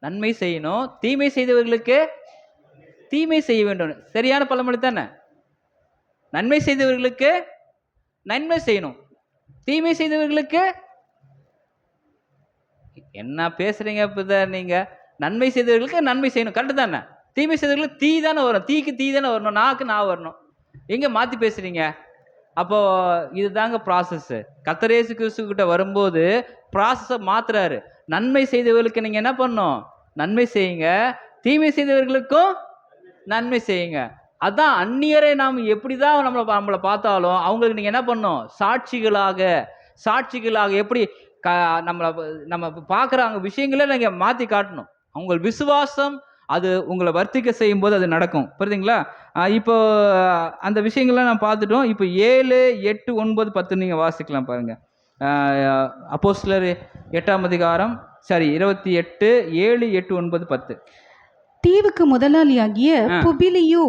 நன்மை செய்யணும், தீமை செய்தவர்களுக்கு தீமை செய்ய வேண்டும். சரியான பழமொழி தானே? நன்மை செய்தவர்களுக்கு நன்மை செய்யணும், தீமை செய்தவர்களுக்கு என்ன பேசுறீங்க? இப்பதான் நீங்க நன்மை செய்தவர்களுக்கு நன்மை செய்யணும், கரெக்டு தானே? தீமை செய்தவர்களுக்கு தீ தானே வரும். தீக்கு தீ தானே வரணும், நாக்கு நான் வரணும். எங்க மாத்தி பேசுறீங்க? அப்போ இதுதாங்க ப்ராசஸ். கர்த்தர் இயேசு கிறிஸ்து கிட்ட வரும்போது ப்ராசஸை மாத்துறாரு. நன்மை செய்தவர்களுக்கு நீங்க என்ன பண்ணணும்? நன்மை செய்யுங்க, தீமை செய்தவர்களுக்கும் நன்மை செய்யுங்க. அதான் அந்நியரை நாம் எப்படிதான் நம்மளை பார்த்தாலும் அவங்களுக்கு நீங்க என்ன பண்ணணும்? சாட்சிகளாக எப்படி நம்ம பார்க்குறாங்க விஷயங்களே நீங்க மாற்றி காட்டணும். உங்கள் விசுவாசம் அது உங்களை வர்த்திக்க செய்யும் போது அது நடக்கும். புரியுதுங்களா? இப்போ அந்த விஷயங்கள்லாம் நான் பார்த்துட்டோம். இப்போ 7, 8, 9, 10 நீங்கள் வாசிக்கலாம் பாருங்க. அப்போஸ்தலர் 8ஆம் அதிகாரம் 28, 7, 8, 9, 10. தீவுக்கு முதலாளியாகிய புபிலியு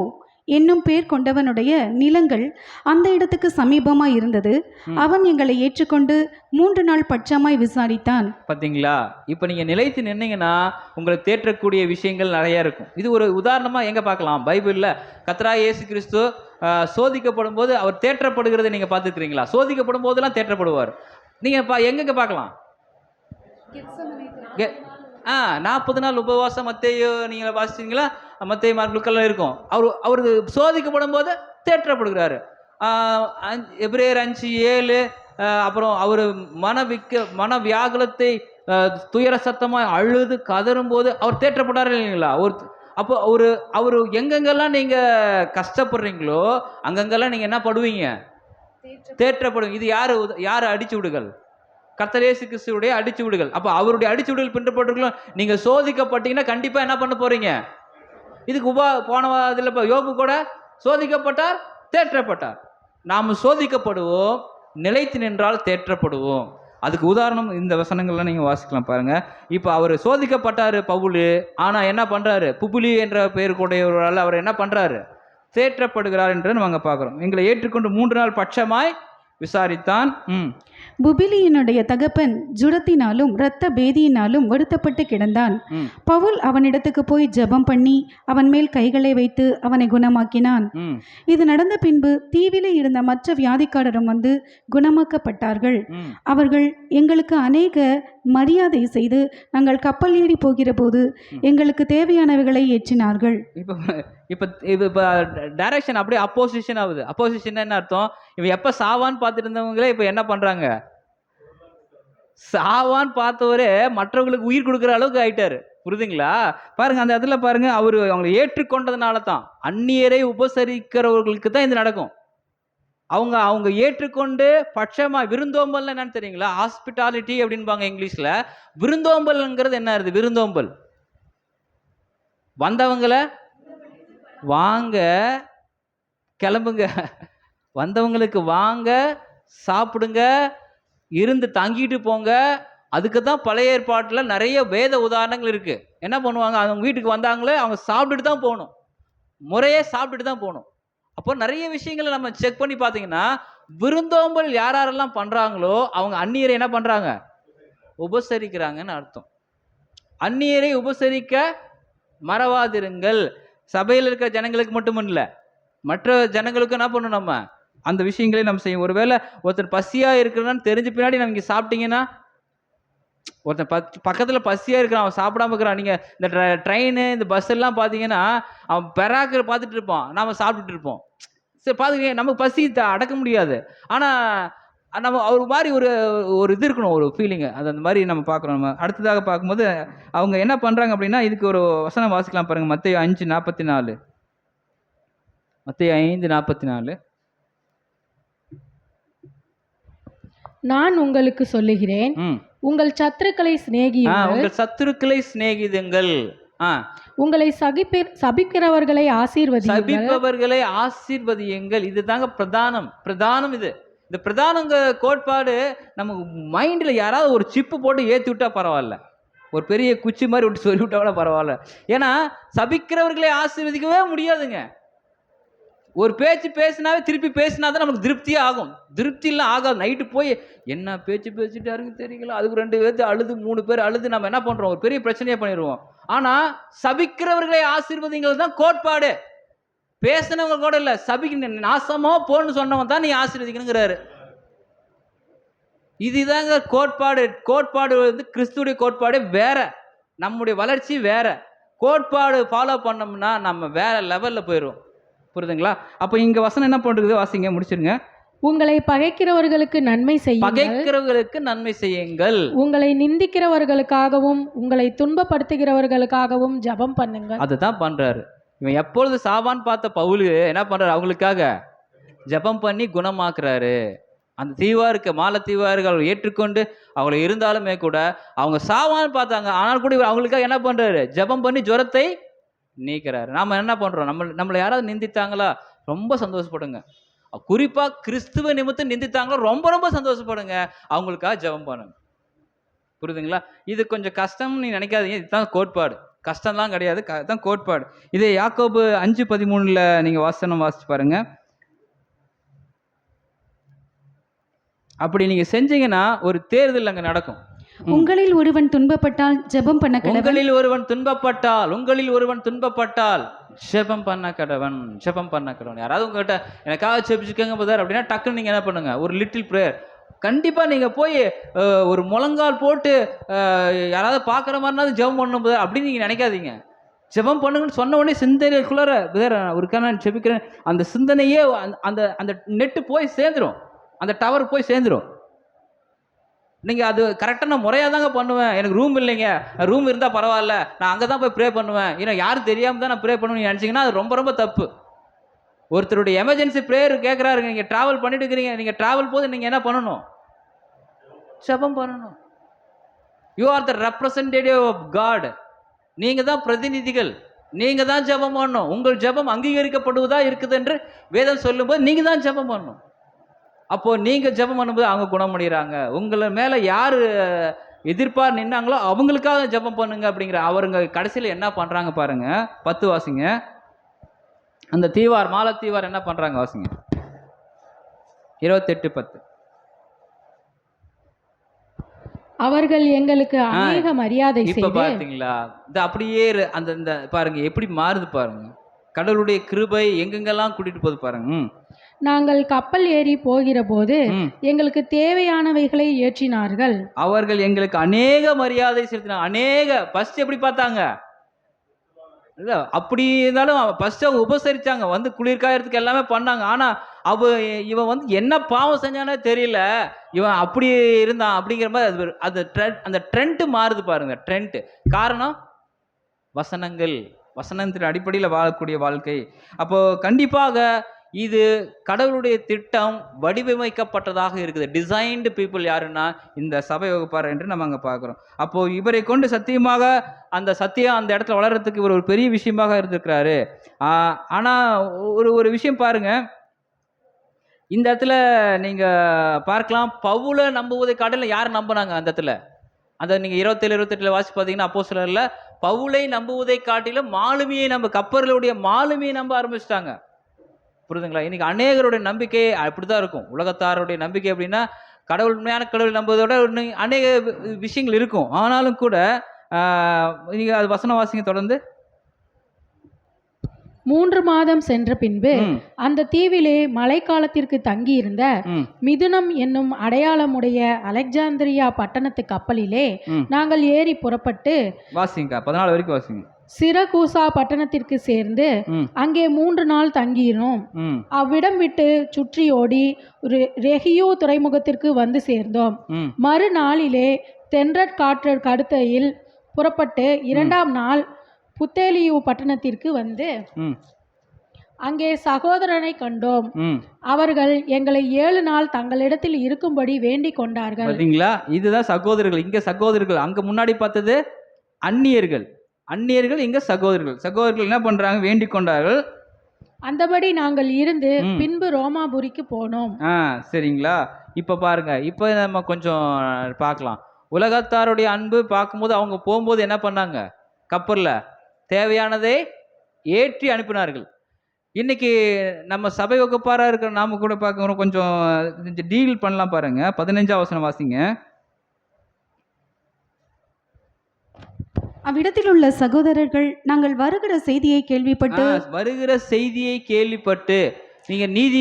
என்னும் பேர் கொண்டவனுடைய நிலங்கள் அந்த இடத்துக்கு சமீபமாய் இருந்தது. அவன் எங்களை ஏற்றுக்கொண்டு 3 நாள் பட்சமாய் விசாரித்தான். பார்த்தீங்களா? இப்போ நீங்க நிலைத்து நின்னீங்கன்னா உங்களுக்கு தேற்றக்கூடிய விஷயங்கள் நிறைய இருக்கும். இது ஒரு உதாரணமா எங்க பார்க்கலாம்? பைபிள்ல கர்த்தராகிய இயேசு கிறிஸ்து சோதிக்கப்படும் போது அவர் தேற்றப்படுகிறதை நீங்க பார்த்துக்கிறீங்களா? சோதிக்கப்படும் போதெல்லாம் தேற்றப்படுவார். நீங்க எங்கெங்க பார்க்கலாம்? 40 நாள் உபவாசம் மத்தேயு நீங்க வாசிச்சீங்களா? மத்தேயு, மார்க், லூக்கால இருக்கும். அவரு சோதிக்கப்படும் போது தேற்றப்படுகிறாரு. எபிரேயர் 5:7 அப்புறம் அவர் மன வியாகுலத்தை துயர சத்தமாய் அழுது கதறும் போது அவர் தேற்றப்படாரு இல்லைங்களா? அப்போ அவரு எங்கெங்கெல்லாம் நீங்க கஷ்டப்படுறீங்களோ அங்கங்கெல்லாம் நீங்க என்ன படுவீங்க? தேற்றப்படுவீங்க. இது யாரு அடிச்சு விடுகள்? கர்த்தர் இயேசு கிறிஸ்துவுடைய அடிச்சு விடுகள். அப்போ அவருடைய அடிச்சு விடுகள் பின்பற்றப்பட்டிருக்கலாம். நீங்க சோதிக்கப்பட்டீங்கன்னா கண்டிப்பா என்ன பண்ண போறீங்க? இதுக்கு போன இதில் யோபு கூட சோதிக்கப்பட்டார், தேற்றப்பட்டார். நாம் சோதிக்கப்படுவோம், நிலைத்து நின்றால் தேற்றப்படுவோம். அதுக்கு உதாரணம் இந்த வசனங்கள்லாம் நீங்கள் வாசிக்கலாம் பாருங்க. இப்போ அவர் சோதிக்கப்பட்டார் பவுல், ஆனால் என்ன பண்ணுறாரு? புபுலி என்ற பெயர் கூடையவரால் அவர் என்ன பண்ணுறாரு? தேற்றப்படுகிறார் என்று நம்ம அங்கே பார்க்குறோம். எங்களை ஏற்றுக்கொண்டு 3 நாள் பட்சமாய் விசாரித்தான். புபிலியினுடைய தகப்பன் ஜுரத்தினாலும் இரத்த பேதியினாலும் வருத்தப்பட்டு கிடந்தான். பவுல் அவனிடத்துக்கு போய் ஜெபம் பண்ணி அவன் மேல் கைகளை வைத்து அவனை குணமாக்கினான். இது நடந்த பின்பு தீவிலே இருந்த மற்ற வியாதிக்காரரும் வந்து குணமாக்கப்பட்டார்கள். அவர்கள் எங்களுக்கு அநேக மரியாதை செய்து நாங்கள் கப்பல் ஏறி போகிற போது எங்களுக்கு தேவையானவைகளை ஏற்றினார்கள். இப்போ டைரக்ஷன் அப்படியே அப்போசிஷன் ஆகுது. அப்போசிஷன் என்ன அர்த்தம்? இவன் எப்போ சாவான்னு பார்த்துட்டு இருந்தவங்களே இப்போ என்ன பண்ணுறாங்க? சாவான்னு பார்த்தவரே மற்றவங்களுக்கு உயிர் கொடுக்குற அளவுக்கு ஆயிட்டாரு. புரியுதுங்களா? பாருங்க, அந்த இடத்துல பாருங்க, அவங்களை ஏற்றுக்கொண்டதுனால தான். அந்நியரை உபசரிக்கிறவர்களுக்கு தான் இது நடக்கும். அவங்க ஏற்றுக்கொண்டு பட்சமா விருந்தோம்பல் என்னன்னு தெரியுங்களா? ஹாஸ்பிட்டாலிட்டி அப்படின்பாங்க இங்கிலீஷ்ல. விருந்தோம்பல்ங்கிறது என்ன இருக்குது? விருந்தோம்பல் வந்தவங்களை வாங்க கிளம்புங்க, வந்தவங்களுக்கு வாங்க சாப்பிடுங்க, இருந்து தங்கிட்டு போங்க. அதுக்கு தான் பழைய ஏற்பாட்டில் நிறைய வேத உதாரணங்கள் இருக்கு. என்ன பண்ணுவாங்க? அவங்க வீட்டுக்கு வந்தாங்களே அவங்க சாப்பிட்டுட்டு தான் போகணும், முறையே சாப்பிட்டுட்டு தான் போகணும். அப்போ நிறைய விஷயங்களை நம்ம செக் பண்ணி பார்த்தீங்கன்னா, விருந்தோம்பல் யாரெல்லாம் பண்ணுறாங்களோ அவங்க அந்நியரை என்ன பண்ணுறாங்க? உபசரிக்கிறாங்கன்னு அர்த்தம். அந்நியரை உபசரிக்க மறவாதிருங்கள். சபையில் இருக்கிற ஜனங்களுக்கு மட்டும் இல்லை, மற்ற ஜனங்களுக்கு என்ன பண்ணணும்? நம்ம அந்த விஷயங்களே நம்ம செய்யும். ஒருவேளை ஒருத்தர் பசியாக இருக்கிறான்னு தெரிஞ்ச பின்னாடி நம்ம இங்கே சாப்பிட்டீங்கன்னா, ஒருத்தன் பக்கத்தில் பசியாக இருக்கிறான், அவன் சாப்பிடாம இருக்கிறான். நீங்கள் இந்த ட்ரெயின் இந்த பஸ் எல்லாம் பார்த்தீங்கன்னா அவன் பெராக்கிற பார்த்துட்டு இருப்பான், நாம் சாப்பிட்டுட்டு இருப்போம். சரி, பார்த்துக்க, நமக்கு பசி அடக்க முடியாது. ஆனால் நம்ம ஒரு மாதிரி ஒரு இது இருக்கணும், ஒரு ஃபீலிங்கு. அது அந்த மாதிரி நம்ம பார்க்குறோம். நம்ம அடுத்ததாக பார்க்கும்போது அவங்க என்ன பண்ணுறாங்க அப்படின்னா, இதுக்கு ஒரு வசனம் வாசிக்கலாம் பாருங்கள். மத்தேயு 5:44. மத்தேயு 5:44. நான் உங்களுக்கு சொல்லுகிறேன், உங்கள் சத்துருக்களை சிநேகியுங்கள். உங்கள் சத்துருக்களை சிநேகிதுங்கள். உங்களை சபிக்கிறவர்களை ஆசீர்வதியுங்கள். சபிப்பவர்களை ஆசீர்வதியுங்கள். இதுதாங்க பிரதானம். இந்த பிரதானங்க கோட்பாடு நம்ம மைண்டில் யாராவது ஒரு சிப்பு போட்டு ஏற்றி விட்டா பரவாயில்ல, ஒரு பெரிய குச்சி மாதிரி விட்டு சொல்லி விட்டா கூட பரவாயில்ல. ஏன்னா சபிக்கிறவர்களை ஆசீர்வதிக்கவே முடியாதுங்க. ஒரு பேச்சு பேசினாவே திருப்பி பேசினா தான் நமக்கு திருப்தியே ஆகும். திருப்தியெல்லாம் ஆகாது. நைட்டு போய் என்ன பேச்சு பேசிட்டாருன்னு தெரியல, அதுக்கு 2 பேர் அழுது 3 பேர் அழுது நம்ம என்ன பண்ணுறோம்? ஒரு பெரிய பிரச்சனையே பண்ணிடுவோம். ஆனால் சபிக்கிறவர்களை ஆசீர்வதிங்கள் தான் கோட்பாடு. பேசினவங்க கூட இல்லை, சபிக்க நாசமா போன்னு சொன்னவன் தான் நீ ஆசீர்வதிக்கணுங்கிறாரு. இதுதாங்க கோட்பாடு. கோட்பாடு வந்து கிறிஸ்துடைய கோட்பாடு வேற, நம்முடைய வளர்ச்சி வேற. கோட்பாடு ஃபாலோ பண்ணோம்னா நம்ம வேற லெவலில் போயிடுவோம். புரியுதுங்களா? அப்போ இங்கே வசனம் என்ன பண்ணுறது? வாசிங்க, முடிச்சிருங்க. உங்களை பகைக்கிறவர்களுக்கு நன்மை செய்யுங்கள். பகைக்கிறவர்களுக்கு நன்மை செய்யுங்கள். உங்களை நிந்திக்கிறவர்களுக்காகவும் உங்களை துன்பப்படுத்துகிறவர்களுக்காகவும் ஜெபம் பண்ணுங்கள். அதுதான் பண்றாரு. இவன் எப்பொழுது சாவான்னு பார்த்த பவுல் என்ன பண்றாரு? அவங்களுக்காக ஜெபம் பண்ணி குணமாக்குறாரு. அந்த தீவாருக்கு மாலத்தீவார்கள் ஏற்றுக்கொண்டு அவங்கள இருந்தாலுமே கூட அவங்க சாவான்னு பார்த்தாங்க, ஆனால் கூட அவங்களுக்காக என்ன பண்றாரு? ஜெபம் பண்ணி ஜுரத்தை நீக்கிறாரு. நாம என்ன பண்றோம்? நம்மளை யாராவது நிந்தித்தாங்களா ரொம்ப சந்தோஷப்படுங்க. குறிப்பா கிறிஸ்துவ நிமித்தம் நிந்தித்தாங்களா ரொம்ப சந்தோஷப்படுங்க. அவங்களுக்காக ஜெபம் பண்ணுங்க. புரியுதுங்களா? இது கொஞ்சம் கஷ்டம்னு நீ நினைக்காதீங்க. இதுதான் கோட்பாடு. கஷ்டம்லாம் கிடையாது, தான் கோட்பாடு. இதே யாக்கோபு 5:13 நீங்க வாசிச்சு பாருங்க. அப்படி நீங்க செஞ்சீங்கன்னா ஒரு தேர்தல் அங்க நடக்கும். உங்களில் ஒருவன் துன்பப்பட்டால் ஜெபம் பண்ண கடவன். உங்களில் ஒருவன் துன்பப்பட்டால் ஜெபம் பண்ண கடவன். யாராவது உங்ககிட்ட எனக்காக ஜெபிச்சுக்கங்க பதர் அப்படின்னா டக்குன்னு நீங்க என்ன பண்ணுங்க? ஒரு லிட்டில் ப்ரேயர். கண்டிப்பா நீங்க போய் ஒரு முழங்கால் போட்டு யாராவது பார்க்குற மாதிரினாலும் ஜெபம் பண்ணணும் பதர் அப்படின்னு நீங்க நினைக்காதீங்க. ஜெபம் பண்ணுங்கன்னு சொன்ன உடனே சிந்தனைக்குள்ளார பதர் ஒருக்கா நான் ஜெபிக்கிறேன், அந்த சிந்தனையே அந்த அந்த நெட்டு போய் சேர்ந்துடும், அந்த டவர் போய் சேர்ந்துடும். நீங்கள் அது கரெக்டாக நான் முறையாக தாங்க பண்ணுவேன். எனக்கு ரூம் இல்லைங்க, ரூம் இருந்தால் பரவாயில்ல, நான் அங்கே தான் போய் ப்ரே பண்ணுவேன், ஏன்னா யாரும் தெரியாமல் தான் நான் ப்ரே பண்ணுவேன் நினச்சிங்கன்னா அது ரொம்ப தப்பு. ஒருத்தருடைய எமர்ஜென்சி ப்ரேயர் கேட்குறாருங்க, நீங்கள் ட்ராவல் பண்ணிட்டு இருக்கிறீங்க, நீங்கள் ட்ராவல் போது நீங்கள் என்ன பண்ணணும்? ஜெபம் பண்ணணும். You are the representative of God. நீங்கள் தான் பிரதிநிதிகள், நீங்கள் தான் ஜெபம் பண்ணணும். உங்கள் ஜெபம் அங்கீகரிக்கப்படுவதா இருக்குது என்று வேதம் சொல்லும்போது நீங்கள் தான் ஜெபம் பண்ணணும். அப்போ நீங்க ஜெபம் பண்ணும்போது அவங்க குணமடைகிறாங்க. உங்களை மேல யாரு எதிர்ப்பார் நின்னாங்களோ அவங்களுக்காக ஜெபம் பண்ணுங்க அப்படிங்கிற அவருங்க கடைசியில என்ன பண்றாங்க பாருங்க. 10 வாசிங்க. அந்த தீவார் மாலை தீவார் என்ன பண்றாங்க வாசிங்க. 28:10. அவர்கள் எங்களுக்கு அநேக மரியாதை இப்ப செய்து பாத்தீங்களா, இது அப்படியே அந்த இந்த பாருங்க எப்படி மாறுது பாருங்க. கடவுளுடைய கிருபை எங்கெங்கெல்லாம் கூட்டிட்டு போகுது பாருங்க. நாங்கள் கப்பல் ஏறி போகிற போது எங்களுக்கு தேவையானவைகளை ஏற்றினார்கள். அவர்கள் எங்களுக்கு அநேக மரியாதை செலுத்தினாங்க. அநேக ஃபர்ஸ்ட் எப்படி பார்த்தாங்க இல்ல, அப்படி இருந்தாலும் ஃபர்ஸ்ட் அவங்க உபசரிச்சாங்க, வந்து குளிர்காயறதுக்கு எல்லாமே பண்ணாங்க. ஆனா இவன் வந்து என்ன பாவம் செஞ்சானே தெரியல, இவன் அப்படி இருந்தான் அப்படிங்கிற மாதிரி அந்த ட்ரெண்ட் மாறுது பாருங்க. ட்ரெண்ட் காரணம் வசனங்கள், வசனத்தின் அடிப்படையில் வாழக்கூடிய வாழ்க்கை. அப்போ கண்டிப்பாக இது கடவுளுடைய திட்டம் வடிவமைக்கப்பட்டதாக இருக்குது. டிசைன்டு பீப்புள் யாருன்னா இந்த சபை வகுப்பார் என்று நம்ம அங்கே பார்க்குறோம். அப்போ இவரை கொண்டு சத்தியமாக அந்த சத்தியம் அந்த இடத்துல வளர்கிறதுக்கு இவர் ஒரு பெரிய விஷயமாக இருந்திருக்கிறாரு. ஆனால் ஒரு விஷயம் பாருங்க, இந்த இடத்துல நீங்க பார்க்கலாம், பவுலை நம்புவதை காட்டிலும் யார் நம்பினாங்க அந்த இடத்துல? அந்த நீங்க 27-28 வாசி பார்த்தீங்கன்னா அப்போஸ்தலர்ல பவுலை நம்புவதை காட்டிலும் மாலுமியை கப்பர்களுடைய மாலுமியை நம்ப ஆரம்பிச்சிட்டாங்க. புரியுதுங்களா? இன்னைக்கு அநேகருடைய நம்பிக்கை அப்படிதான் இருக்கும். உலகத்தாருடைய நம்பிக்கை அப்படின்னா கடவுள், உண்மையான கடவுள் நம்புவதோட அநேக விஷயங்கள் இருக்கும். ஆனாலும் கூட நீங்க அது வசன வாசிங்க தொடர்ந்து. 3 மாதம் சென்ற பின்பு அந்த தீவிலே மழைக்காலத்திற்கு தங்கியிருந்த மிதுனம் என்னும் அடையாளமுடைய அலெக்சாந்திரியா பட்டணத்து கப்பலிலே நாங்கள் ஏறி புறப்பட்டு வாசிங்க 14 வரைக்கும் வாசிங்க. சிரகூசா பட்டணத்திற்கு சேர்ந்து அங்கே 3 நாள் தங்கினோம். அவ்விடம் விட்டு சுற்றி ஓடி ரெகியோ துறைமுகத்திற்கு வந்து சேர்ந்தோம். மறுநாளிலே தென்றற் காற்று கடுத்தையில் புறப்பட்டு 2ஆம் நாள் புத்தேலியு பட்டணத்திற்கு வந்து அங்கே சகோதரனை கண்டோம். அவர்கள் எங்களை 7 நாள் தங்களிடத்தில் இருக்கும்படி வேண்டிக் கொண்டார்கள். பாத்தீங்களா, இதுதான் சகோதரர்கள். இங்க சகோதரர்கள், அங்க முன்னாடி பார்த்தது அந்நியர்கள். அந்நியர்கள், இங்க சகோதரர்கள். சகோதரர்கள் என்ன பண்றாங்க? வேண்டிக் கொண்டார்கள். அந்தபடி நாங்கள் இருந்து பின்பு ரோமாபுரிக்கு போனோம். சரிங்களா? இப்ப பாருங்க, இப்ப நம்ம கொஞ்சம் பார்க்கலாம். உலகத்தாருடைய அன்பு பார்க்கும்போது அவங்க போகும்போது என்ன பண்ணாங்க? கப்பல்ல தேவையானதை ஏற்றி அனுப்பினார்கள். இன்னைக்கு நம்ம சபை வகுப்பாரா இருக்கிற நாம கூட பார்க்கணும், கொஞ்சம் டீல் பண்ணலாம் பாருங்க. 15ஆம் வசனம் வாசிங்க. அவ்விடத்தில் உள்ள சகோதரர்கள் நாங்கள் வருகிற செய்தியை கேள்விப்பட்டு நீங்க நீதி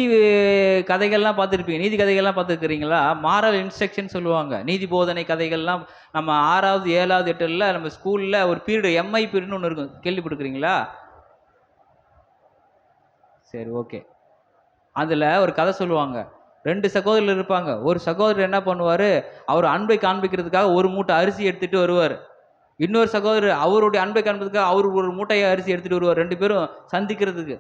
கதைகள்லாம் பார்த்துருப்பீங்க. நீதி கதைகள்லாம் பார்த்துருக்கிறீங்களா? மாரல் இன்ஸ்ட்ரக்ஷன் சொல்லுவாங்க. நீதி போதனை கதைகள்லாம் நம்ம 6வது 7வது 8ல நம்ம ஸ்கூல்ல ஒரு பீரியடு எம்ஐ பீரியட்னு ஒன்று இருக்கும். கேள்விப்பட்டிருக்கிறீங்களா? சரி, ஓகே. அதில் ஒரு கதை சொல்லுவாங்க. 2 சகோதரர்கள் இருப்பாங்க. ஒரு சகோதரர் என்ன பண்ணுவார்? அவர் அன்பை காண்பிக்கிறதுக்காக ஒரு மூட்டை அரிசி எடுத்துகிட்டு வருவார். இன்னொரு சகோதரர் அவருடைய அன்பை காண்பிக்கிறதுக்காக அவர் ஒரு மூட்டையை அரிசி எடுத்துகிட்டு வருவார். 2 பேரும் சந்திக்கிறதுக்கு.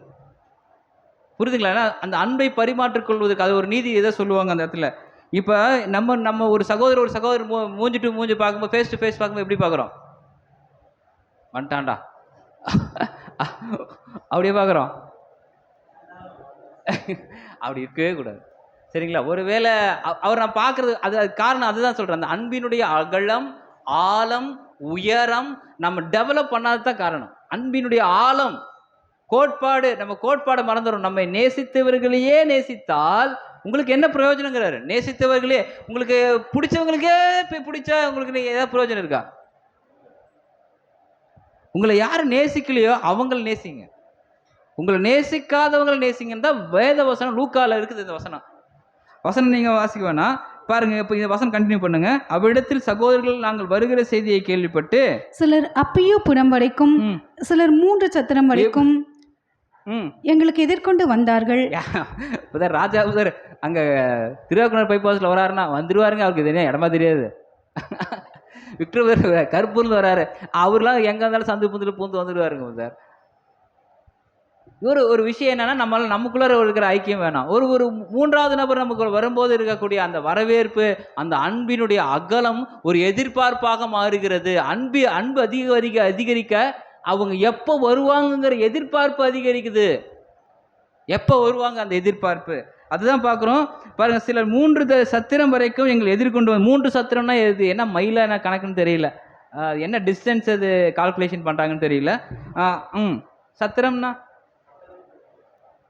புரியுதுங்களா? அந்த அன்பை பரிமாற்றிக்கொள்வதற்கு அது ஒரு நீதி எதை சொல்லுவாங்க அந்த இடத்துல. இப்போ நம்ம ஒரு சகோதரர் மூஞ்சி பார்க்கும்போது, ஃபேஸ் டு ஃபேஸ் பார்க்கும்போது எப்படி பார்க்குறோம்? வந்துட்டான்டா அப்படியே பார்க்குறோம். அப்படி இருக்கவே கூடாது. சரிங்களா? ஒருவேளை அவர் நான் பார்க்கறது அது காரணம் அதுதான் சொல்கிறேன். அந்த அன்பினுடைய அகலம், ஆழம், உயரம் நம்ம டெவலப் பண்ணாது தான் காரணம். அன்பினுடைய ஆழம், கோட்பாடு, நம்ம கோட்பாடை மறந்துடும். நம்மை நேசித்தவர்களையே நேசித்தால் உங்களுக்கு என்ன பிரயோஜனங்கிறாரு? நேசித்தவர்களே, உங்களுக்கு பிடிச்சவங்களுக்கே பிடிச்சா உங்களுக்கு ஏதாவது பிரயோஜனம் இருக்கா? உங்களை யார் நேசிக்கலையோ அவங்களை நேசிங்க. உங்களை நேசிக்காதவங்களை நேசிங்கன்னு தான் வேத வசனம் லூக்கால இருக்குது. இந்த வசனம் நீங்க வாசிக்க வேணாம், பாருங்க. இப்போ இந்த வசனம் கண்டினியூ பண்ணுங்க. அவ்விடத்தில் சகோதரர்கள் நாங்கள் வருகிற செய்தியை கேள்விப்பட்டு சிலர் அப்பையோ புறம் வரைக்கும், சிலர் 3 சத்திரம் வரைக்கும் எங்களுக்கு எதிர்கொண்டு வந்தார்கள். ராஜா அங்க திருவாக்குனர் பைபாஸ்ல வராருன்னா வந்துருவாருங்க. அவருக்கு தெரியும், இடமா தெரியாது. விக்டர் கருப்பூர்ல வராரு, அவர்லாம் எங்க இருந்தாலும் சந்து பூந்து வந்துடுவாருங்க சார். ஒரு விஷயம் என்னன்னா, நமக்குள்ள இருக்கிற ஐக்கியம் வேணாம். ஒரு 3வது நபர் நமக்கு வரும்போது இருக்கக்கூடிய அந்த வரவேற்பு, அந்த அன்பினுடைய அகலம் ஒரு எதிர்பார்ப்பாக மாறுகிறது. அன்பு அதிகரிக்க அவங்க எப்போ வருவாங்கங்கிற எதிர்பார்ப்பு அதிகரிக்குது. எப்போ வருவாங்க அந்த எதிர்பார்ப்பு. அதுதான் பார்க்குறோம் பாருங்கள். சிலர் 3 சத்திரம் வரைக்கும் எங்களை எதிர்கொண்டு 3 சத்திரம்னா எது, என்ன மைல என்ன கணக்குன்னு தெரியல, என்ன டிஸ்டன்ஸ் அது கால்குலேஷன் பண்ணுறாங்கன்னு தெரியல. சத்திரம்னா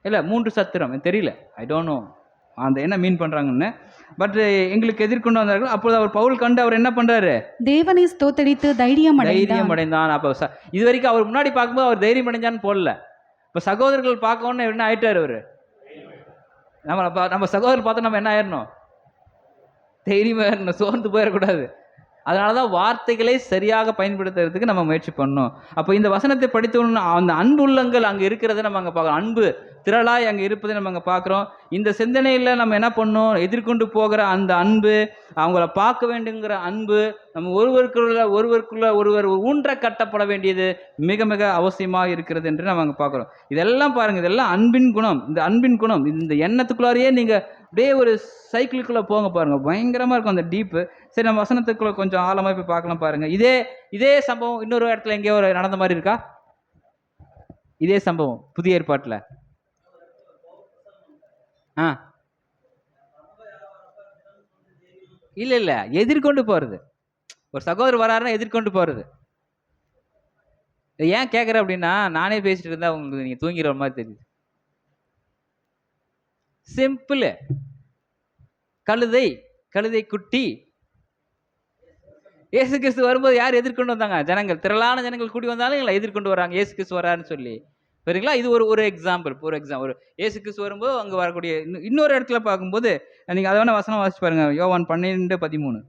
இல்லை 3 சத்திரம் தெரியல, ஐ டோன்ட் நோ அந்த என்ன மீன் பண்ணுறாங்கன்னு. பட் எங்களுக்கு எதிர்கொண்டு வந்தார்கள். அப்போது அவர் பவுல் கண்டு அவர் என்ன பண்ணுறாரு, தேவனை ஸ்தோத்தரித்து தைரியம் அடைந்தான். அப்போ இது வரைக்கும் அவர் முன்னாடி பார்க்கும்போது அவர் தைரியம் அடைஞ்சான்னு போடல. இப்போ சகோதரர்கள் பார்க்கணுன்னு என்ன ஆயிட்டார் அவர், நம்ம சகோதரர் பார்த்தா நம்ம என்ன ஆயிடணும், தைரியமாக இருக்கணும், சோர்ந்து போயிடக்கூடாது. அதனால தான் வார்த்தைகளை சரியாக பயன்படுத்துறதுக்கு நம்ம முயற்சி பண்ணணும். அப்போ இந்த வசனத்தை படித்தோம்னா அந்த அன்பு உள்ளங்கள் அங்கே இருக்கிறத நம்ம அங்கே பார்க்குறோம், அன்பு திரளாய் அங்கே இருப்பதை நம்ம அங்கே பார்க்குறோம். இந்த சிந்தனையில் நம்ம என்ன பண்ணணும், எதிர்கொண்டு போகிற அந்த அன்பு, அவங்கள பார்க்க வேண்டுங்கிற அன்பு, நம்ம ஒருவருக்குள்ள ஒருவர் ஊன்ற கட்டப்பட வேண்டியது மிக மிக அவசியமாக இருக்கிறது என்று நம்ம அங்கே பார்க்குறோம். இதெல்லாம் பாருங்கள், இதெல்லாம் அன்பின் குணம். இந்த அன்பின் குணம் இந்த எண்ணத்துக்குள்ளாரையே நீங்கள் அப்படியே ஒரு சைக்கிளுக்குள்ளே போங்க பாருங்கள், பயங்கரமாக இருக்கும் அந்த டீப்பு. சரி, நம்ம வசனத்துக்குள்ளே கொஞ்சம் ஆழமாக போய் பார்க்கலாம் பாருங்கள். இதே சம்பவம் இன்னொரு இடத்துல எங்கேயோ ஒரு நடந்த மாதிரி இருக்கா? இதே சம்பவம் புதிய ஏற்பாட்டில் இல்லை எதிர்கொண்டு போகிறது. ஒரு சகோதரர் வராருன்னா எதிர்கொண்டு போகிறது. ஏன் கேட்குறேன் அப்படின்னா, நானே பேசிட்டு இருந்தா உங்களுக்கு நீங்கள் தூங்கிற மாதிரி தெரியுது. சிம்பிள். கழுதை குட்டி இயேசு கிறிஸ்து வரும்போது யார் எதிர்கொண்டு வந்தாங்க? ஜனங்கள், திரளான ஜனங்கள் கூடி வந்தாலும் எங்களை எதிர்கொண்டு வராங்க, இயேசு கிறிஸ்து வராருன்னு சொல்லி. சரிங்களா? இது ஒரு எக்ஸாம்பிள். ஒரு இயேசு கிறிஸ்து வரும்போது அங்கே வரக்கூடிய இன்னொரு இடத்துல பார்க்கும்போது நீங்கள் அதை வேணா வசனம் வாசிச்சு பாருங்க. யோவான் 12:13.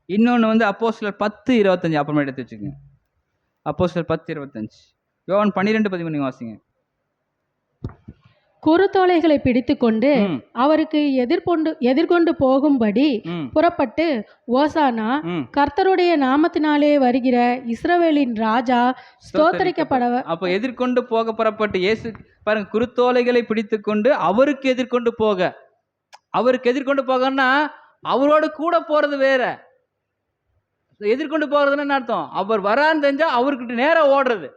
இன்னொன்று வந்து அப்போஸ்தலர் 10:25. அப்புறமா எடுத்து வச்சுக்கோங்க. அப்போஸ்தலர் 10:25. யோவான் 12:13 வாசிங்க. குருத்தோலைகளை பிடித்து கொண்டு அவருக்கு எதிர்கொண்டு போகும்படி புறப்பட்டு, ஓசானா, கர்த்தருடைய நாமத்தினாலே வருகிற இஸ்ரவேலின் ராஜா ஸ்தோத்தரிக்கப்பட. அப்போ எதிர்கொண்டு போக புறப்பட்டு இயேசு பாருங்க, குருத்தோலைகளை பிடித்து கொண்டு அவருக்கு எதிர்கொண்டு போகன்னா அவரோட கூட போறது வேற. எதிர்கொண்டு போறதுன்னு என்ன அர்த்தம்? அவர் வரான்னு தெரிஞ்சா அவர்கிட்ட நேரா ஓடுறது.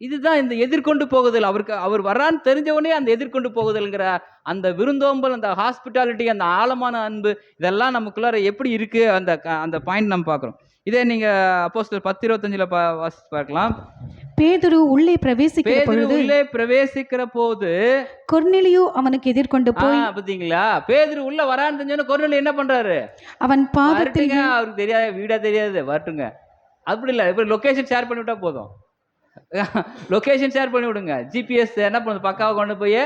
இதுதான் இந்த எதிர்கொண்டு போகுதல். அவர் வரான்னு தெரிஞ்சவனே அந்த எதிர்கொண்டு போகுதல்ங்கிற அந்த விருந்தோம்பல், அந்த ஹாஸ்பிட்டாலிட்டி, அந்த ஆழமான அன்பு, இதெல்லாம் நமக்குள்ளார எப்படி இருக்கு அந்த பாயிண்ட் நம்ம பார்க்குறோம். இதே நீங்க அப்போஸ்தலர் 10:25 வாசித்து பார்க்கலாம். பேதுரு உள்ளே பிரவேசிக்கிற போது கொர்நேலியு அவனுக்கு எதிர்கொண்டு போய், பாத்தீங்களா, பேதுரு உள்ள வரான்னு தெரிஞ்சவனே கொர்நேலியு என்ன பண்றாரு? அவன் பாதத்தில், அவருக்கு தெரியாது, வீடா தெரியாது, வரட்டுங்க. அப்படி இல்லை, இப்ப லொகேஷன் ஷேர் பண்ணி விட்டா போதும். லொகேஷன் ஷேர் பண்ணி விடுங்க, ஜிபிஎஸ் என்ன பண்ணுது, பக்காவை கொண்டு போய்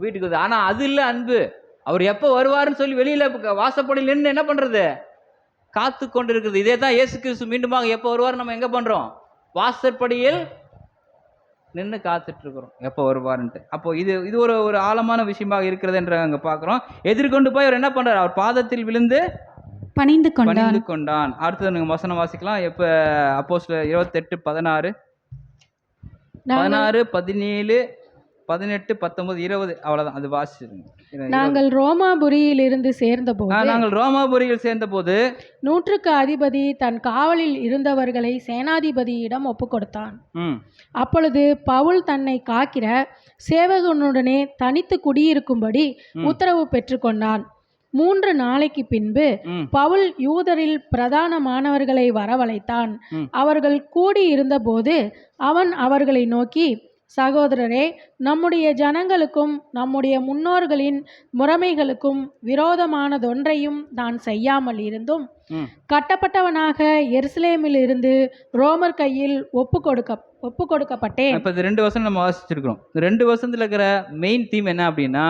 வீட்டுக்கு வருது. ஆனா அது இல்லை அன்பு. அவர் எப்போ வருவாருன்னு சொல்லி வெளியில வாசப்படியில் நின்று என்ன பண்றது, காத்து கொண்டு இருக்குது. இதே தான் இயேசு கிறிஸ்து மீண்டுமாக எப்போ வருவார் நம்ம எங்க பண்றோம், வாசற்படியில் நின்று காத்துட்டு இருக்கிறோம் எப்போ வருவாருன்ட்டு. அப்போ இது ஒரு ஆழமான விஷயமாக இருக்கிறது என்று அங்க பார்க்கிறோம். எதிர்கொண்டு போய் அவர் என்ன பண்றாரு, அவர் பாதத்தில் விழுந்து பணிந்து கொண்டான். அடுத்தது நீங்க வசனம் வாசிக்கலாம். எப்ப அப்போஸ்தலர் 28:16, 16, 17, 18, 19, 20 அவ்வளவுதான். அது வாசிச்சிருங்க. நாங்கள் ரோமாபுரியில் சேர்ந்தபோது 100க்கு அதிபதி தன் காவலில் இருந்தவர்களை சேனாதிபதியிடம் ஒப்பு கொடுத்தான். அப்பொழுது பவுல் தன்னை காக்கிற சேவகனுடனே தனித்து குடியிருக்கும்படி உத்தரவு பெற்றுக்கொண்டான். 3 நாளைக்கு பின்பு பவுல் யூதரில் பிரதானமானவர்களை வரவழைத்தான். அவர்கள் கூடி இருந்தபோது அவன் அவர்களை நோக்கி, சகோதரரே, நம்முடைய ஜனங்களுக்கும் நம்முடைய முன்னோர்களின் முறைமைகளுக்கும் விரோதமானதொன்றையும் நான் செய்யாமல் இருந்தும் கட்டப்பட்டவனாக எருசலேமில் இருந்து ரோமர் கையில் ஒப்பு கொடுக்கப்பட்டேன். இப்போ 2 வசனம் நம்ம வாசிச்சிருக்கிறோம். 2 வசனத்தில் இருக்கிற மெயின் தீம் என்ன அப்படின்னா,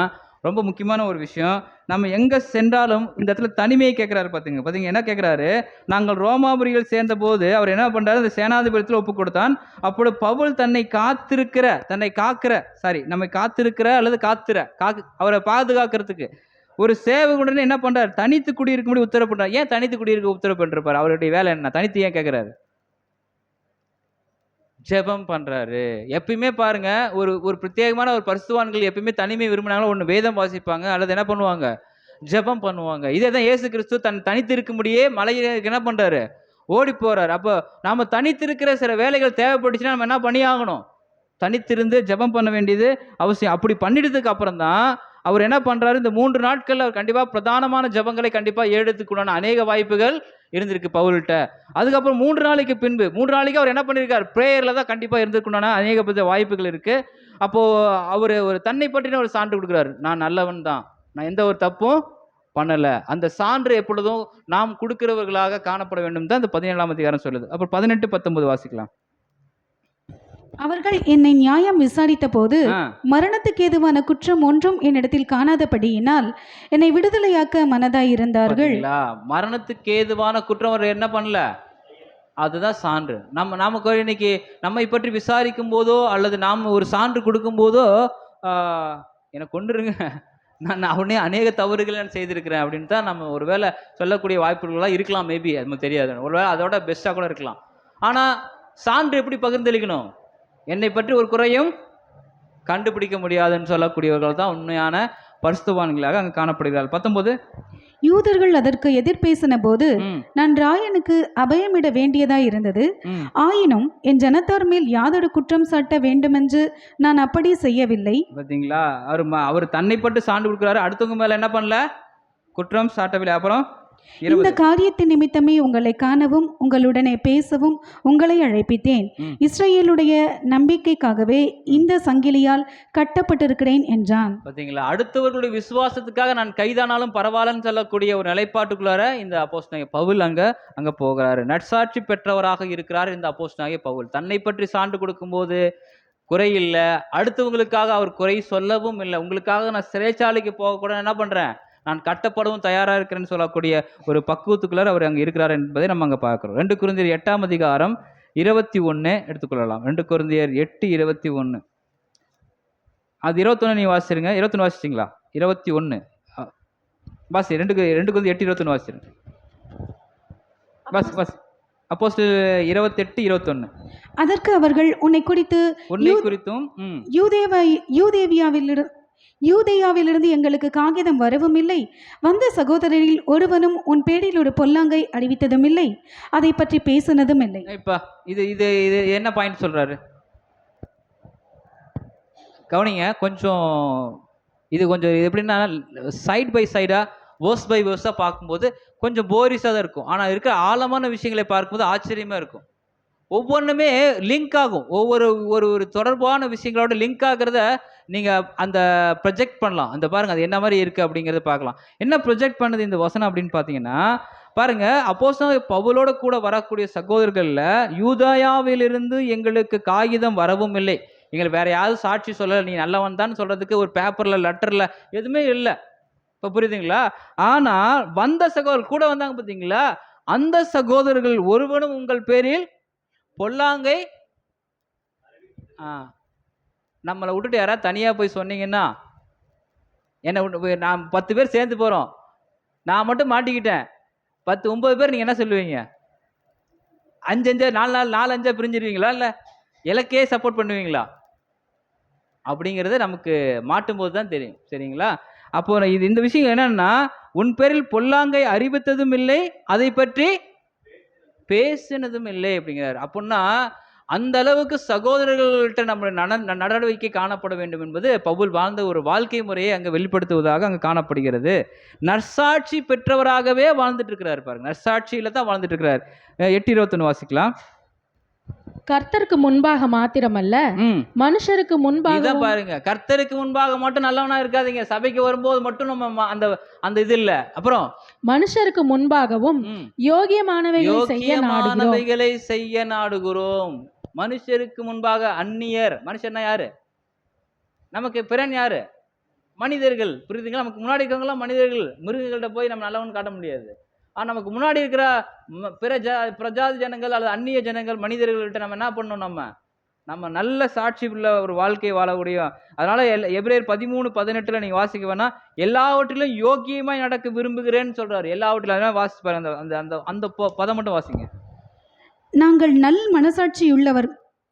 ரொம்ப முக்கியமான ஒரு விஷயம். நம்ம எங்கே சென்றாலும் இந்த இடத்துல தனிமையை கேட்குறாரு. பார்த்தீங்க என்ன கேட்குறாரு, நாங்கள் ரோமாபுரியில் சேர்ந்த போது அவர் என்ன பண்ணுறாரு, அந்த சேனாதிபதியில் ஒப்பு கொடுத்தான். அப்போது பவுல் நம்மை காத்திருக்கிற அல்லது அவரை பாதுகாக்கிறதுக்கு ஒரு சேவகனுடனே என்ன பண்ணுறாரு, தனித்து குடியிருக்கும்படி உத்தரவு பண்ணுறாரு. ஏன் தனித்து குடியிருக்க உத்தரவு பண்ணிருப்பார்? அவருடைய வேலை என்ன? தனித்து ஏன் கேட்குறாரு? ஜெபம் பண்றாரு. எப்பயுமே பாருங்க, ஒரு பிரத்யேகமான ஒரு பரிசுத்தவான்கள் எப்பயுமே தனிமை விரும்பினாலும் ஒன்று வேதம் வாசிப்பாங்க அல்லது என்ன பண்ணுவாங்க, ஜெபம் பண்ணுவாங்க. இதே தான் இயேசு கிறிஸ்து தனித்து இருக்கும்படியே மலையில என்ன பண்றாரு, ஓடி போறாரு. அப்போ நாம தனித்து இருக்கிற சில வேலைகள் தேவைப்பட்டுச்சுன்னா நம்ம என்ன பண்ணி ஆகணும், தனித்திருந்து ஜெபம் பண்ண வேண்டியது அவசியம். அப்படி பண்ணிட்டதுக்கு அப்புறம் தான் அவர் என்ன பண்றாரு, இந்த 3 நாட்கள் அவர் கண்டிப்பா பிரதானமான ஜெபங்களை கண்டிப்பா எடுத்துக்கூடான அநேக வாய்ப்புகள் இருந்திருக்கு பவுல்கிட்ட. அதுக்கப்புறம் 3 நாளைக்கு பின்பு 3 நாளைக்கு அவர் என்ன பண்ணியிருக்காரு, பிரேயர்ல தான் கண்டிப்பா இருந்திருக்கணும்னா அநேக வாய்ப்புகள் இருக்கு. அப்போ அவர் ஒரு தன்னை பற்றின ஒரு சான்று கொடுக்குறாரு, நான் நல்லவன் தான், நான் எந்த ஒரு தப்பும் பண்ணல. அந்த சான்று எப்பொழுதும் நாம் கொடுக்கிறவர்களாக காணப்பட வேண்டும் தான் இந்த 17ஆம் அதிகாரம் சொல்லுது. அப்புறம் 18, 19 வாசிக்கலாம். அவர்கள் என்னை நியாயம் விசாரித்த போது ஆ, மரணத்துக்கு ஏதுவான குற்றம் ஒன்றும் என்னிடத்தில் காணாதபடியினால் என்னை விடுதலையாக்க மனதாயிருந்தார்கள். பாத்தீங்களா? மரணத்துக்கு ஏதுவான குற்றம் அவர் என்ன பண்ணல, அதுதான் சான்று. நமக்கு இன்னைக்கு நம்மை பற்றி விசாரிக்கும் போதோ அல்லது நாம் ஒரு சான்று கொடுக்கும் போதோ என்னை கொண்டுருங்க, நான் அவனே அநேக தவறுகளை நான் செய்திருக்கிறேன் அப்படின்னு தான் நம்ம ஒருவேளை சொல்லக்கூடிய வாய்ப்புகள்லாம் இருக்கலாம். மேபி அது நமக்கு தெரியாது, ஒருவேளை அதோட பெஸ்ட்டாக கூட இருக்கலாம். ஆனால் சான்று எப்படி பகிர்ந்தளிக்கணும், என்னை பற்றி ஒரு குறையும் கண்டுபிடிக்க முடியாதுன்னு சொல்லக்கூடியவர்கள் தான் உண்மையான பரிசுத்தவான்களாக அங்கே காணப்படுகிறார்கள். 19. யூதர்கள் அதற்கு எதிர்பேசின போது ம், நான் ராயனுக்கு அபயமிட வேண்டியதாய் இருந்தது. ம். ஆயினும் என் ஜனத்தார் மேல் யாதொரு குற்றம் சாட்ட வேண்டுமென்று நான் அப்படி செய்யவில்லை. பார்த்தீங்களா, அவர் தன்னை பட்டு சான்று கொடுக்குறாரு, அடுத்தவங்க மேலே என்ன பண்ணல, குற்றம் சாட்டவில்லை. அப்புறம் இந்த 20. காரியத்தின் நிமித்தமே உங்களை காணவும் உங்களுடனே பேசவும் உங்களை அழைப்பித்தேன். ம். இஸ்ரவேலுடைய நம்பிக்கைக்காகவே இந்த சங்கிலியால் கட்டப்பட்டிருக்கிறேன் என்றான். பார்த்தீங்களா, அடுத்தவர்களுடைய விசுவாசத்துக்காக நான் கைதானாலும் பரவாயில்லன்னு சொல்லக்கூடிய ஒரு நிலைப்பாட்டுக்குள்ளார இந்த அப்போஸ்தலனாகிய பவுல் அங்க போகிறாரு. நற்சாட்சி பெற்றவராக இருக்கிறார் இந்த அப்போஸ்தலனாகிய பவுல். தன்னை பற்றி சான்று கொடுக்கும்போது குறையில்லை, அடுத்தவங்களுக்காக அவர் குறை சொல்லவும் இல்லை. உங்களுக்காக நான் சிறைச்சாலைக்கு போக கூட என்ன பண்றேன், நான் கட்டப்படவும் தயாரா இருக்கிறேன்னு சொல்லக்கூடிய ஒரு பக்குவத்துக்குள்ளார அவர் அங்க இருக்கிறார் என்பதை நம்ம அங்க பார்க்கிறோம். 2 கொரிந்தியர் 8ஆம் அதிகாரம் 21 எடுத்துக்கொள்ளலாம். 2 கொரிந்தியர் 8:21. அது 21 நீ வாசிச்சிருங்க. 21 வாசிச்சிங்களா? 21 வாசி. 2 கொரிந்தியர் 8:21 வாசிச்சிருங்க. வாசி. அப்போஸ்தலர் 28:21. அதற்கு அவர்கள் உன்னை குறித்து உன்னை குறித்தும் யூதேயாவிலிருந்து எங்களுக்கு காகிதம் வரவும் இல்லை, வந்த சகோதரரில் ஒருவனும் உன் பேரில் ஒரு பொல்லாங்கை அறிவித்ததும் இல்லை, அதை பற்றி பேசினதும் இல்லை. இப்ப இது இது இது என்ன பாயிண்ட் சொல்றாரு கவனிங்க. இது கொஞ்சம் எப்படின்னா சைட் பை சைடா வேர்ஸ் பை வேர்ஸாக பார்க்கும்போது கொஞ்சம் போரிஸாக தான் இருக்கும். ஆனால் இருக்கிற ஆழமான விஷயங்களை பார்க்கும்போது ஆச்சரியமாக இருக்கும். ஒவ்வொன்றுமே லிங்க் ஆகும். ஒரு தொடர்பான விஷயங்களோட லிங்க் ஆகிறத நீங்கள் அந்த ப்ரொஜெக்ட் பண்ணலாம். அந்த பாருங்கள் அது என்ன மாதிரி இருக்குது அப்படிங்கிறத பார்க்கலாம். என்ன ப்ரொஜெக்ட் பண்ணுது இந்த வசனம் அப்படின்னு பார்த்தீங்கன்னா, பாருங்கள், அப்போஸ்தலனாகிய பவுலோட கூட வரக்கூடிய சகோதரர்களில் யூதாயாவிலிருந்து எங்களுக்கு காகிதம் வரவும் இல்லை, எங்களுக்கு வேற யாரும் சாட்சி சொல்லலை, நீ நல்லவன் தான் சொல்கிறதுக்கு ஒரு பேப்பரில் லெட்டரில் எதுவுமே இல்லை. இப்போ புரியுதுங்களா? ஆனால் வந்த சகோதரர் கூட வந்தாங்க பார்த்தீங்களா, அந்த சகோதரர்கள் ஒருவனும் உங்கள் பேரில் பொல்லாங்கை நம்மளை விட்டுட்டு யாராவது தனியாக போய் சொன்னீங்கன்னா, என்னை விட்டு நான் 10 பேர் சேர்ந்து போகிறோம், நான் மட்டும் மாட்டிக்கிட்டேன், 9 பேர் நீங்கள் என்ன சொல்லுவீங்க? 5 4 பிரிஞ்சிருவீங்களா, இல்லை இலக்கையே சப்போர்ட் பண்ணுவீங்களா? அப்படிங்கிறது நமக்கு மாட்டும்போது தான் தெரியும். சரிங்களா? அப்போ இந்த விஷயம் என்னன்னா, உன் பேரில் பொல்லாங்கை அறிவித்ததும் இல்லை, அதை பற்றி பேசினதும் இல்லை அப்படிங்கிறார். அப்படின்னா அந்த அளவுக்கு சகோதரர்கள்ட்ட நம்ம நடவடிக்கை காணப்பட வேண்டும் என்பது பவுல் வாழ்ந்த ஒரு வாழ்க்கை முறையை அங்கே வெளிப்படுத்துவதாக அங்கே காணப்படுகிறது. நற்சாட்சி பெற்றவராகவே வாழ்ந்துட்டு இருக்கிறார். பாருங்க, நற்சாட்சியில தான் வாழ்ந்துட்டு இருக்கிறார். 8:21 வாசிக்கலாம். கர்த்தருக்கு முன்பாக மாத்திரமல்ல, மனுஷருக்கு முன்பாக. பாருங்க, கர்த்தருக்கு முன்பாக மட்டும் நல்லவனா இருக்காதீங்க, சபைக்கு வரும்போது மட்டும் நம்ம அந்த இது இல்ல. அப்புறம் மனுஷருக்கு முன்பாகவும் யோகியமானவைகளை செய்ய நாடுகிறோம். மனுஷருக்கு முன்பாக அந்நியர், மனுஷன்னா யாரு? நமக்கு பிறன் யாரு? மனிதர்கள். புரியுதுங்களா? நமக்கு முன்னாடி இருக்கிறவங்களாம் மனிதர்கள். மிருகங்கள்ட்ட போய் நம்ம நல்லவன் காட்ட முடியாது. ஆனால் நமக்கு முன்னாடி இருக்கிற பிரஜாதி ஜனங்கள் அல்லது அந்நிய ஜனங்கள், மனிதர்கள்ட்ட நம்ம என்ன பண்ணணும், நம்ம நல்ல சாட்சி உள்ள ஒரு வாழ்க்கையை வாழக்கூடிய. அதனால எபிரேயர் 13:18 நீங்க வாசிக்க வேணா, எல்லாவற்றிலும் யோக்கியமாய் நடக்க விரும்புகிறேன்னு சொல்றாரு. எல்லாவற்றிலும் அதனால வாசிச்சு பாருங்க, அந்த அந்த பதம் மட்டும் வாசிங்க. நாங்கள் நல் மனசாட்சி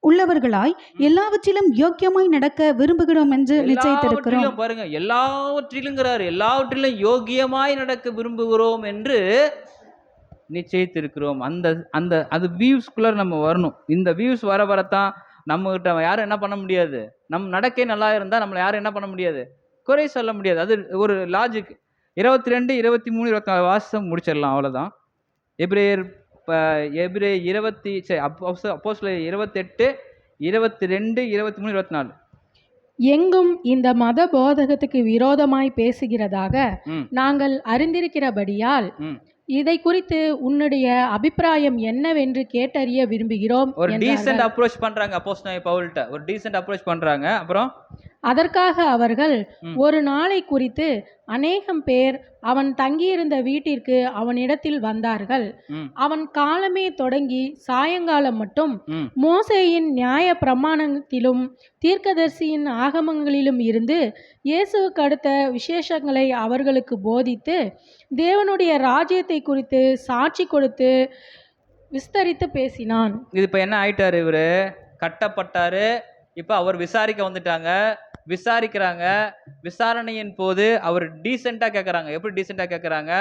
உள்ளவர்களாய் எல்லாவற்றிலும் யோக்கியமாய் நடக்க விரும்புகிறோம் என்று நிச்சயித்திருக்கிறோம். பாருங்க, எல்லாவற்றிலுங்கிறாரு, எல்லாவற்றிலும் யோக்கியமாய் நடக்க விரும்புகிறோம் என்று நிச்சயித்திருக்கிறோம். அந்த அது வியூஸ்குள்ள நம்ம வரணும். இந்த வியூஸ் வரத்தான் நம்மகிட்ட யாரும் என்ன பண்ண முடியாது. நம் நடக்கை நல்லா இருந்தால் நம்மளை யாரும் என்ன பண்ண முடியாது, குறை சொல்ல முடியாது. அது ஒரு லாஜிக். 22, 23, 24 வாசம் முடிச்சிடலாம், அவ்வளோதான். எபிரேயர் எபிரேயர் 20 சரி அப்போஸ்தலர் 28, 22, 23, 24. எங்கும் இந்த மத போதகத்துக்கு விரோதமாய் பேசுகிறதாக நாங்கள் அறிந்திருக்கிறபடியால் இதை குறித்து உன்னுடைய அபிப்பிராயம் என்னவென்று கேட்டறிய விரும்புகிறோம். ஒரு டீசென்ட் அப்ரோச் பண்றாங்க அப்போஸ்தலன் பவுல்ட்ட, ஒரு டீசென்ட் அப்ரோச் பண்றாங்க. அப்புறம் அதற்காக அவர்கள் ஒரு நாளை குறித்து அநேகம் பேர் அவன் தங்கியிருந்த வீட்டிற்கு அவனிடத்தில் வந்தார்கள். அவன் காலமே தொடங்கி சாயங்காலம் மட்டும் மோசேயின் நியாய பிரமாணத்திலும் தீர்க்கதரிசியின் ஆகமங்களிலும் இருந்து இயேசுவுக்கு அடுத்த விசேஷங்களை அவர்களுக்கு போதித்து தேவனுடைய ராஜ்யத்தை குறித்து சாட்சி கொடுத்து விஸ்தரித்து பேசினான். இது இப்போ என்ன ஆயிட்டாரு, இவரு கட்டப்பட்டாரு. இப்போ அவர் விசாரிக்க வந்துட்டாங்க, விசாரிக்கிறாங்க. விசாரணையின் போது அவர் டீசெண்டாக கேட்குறாங்க. எப்படி டீசெண்டாக கேட்குறாங்க?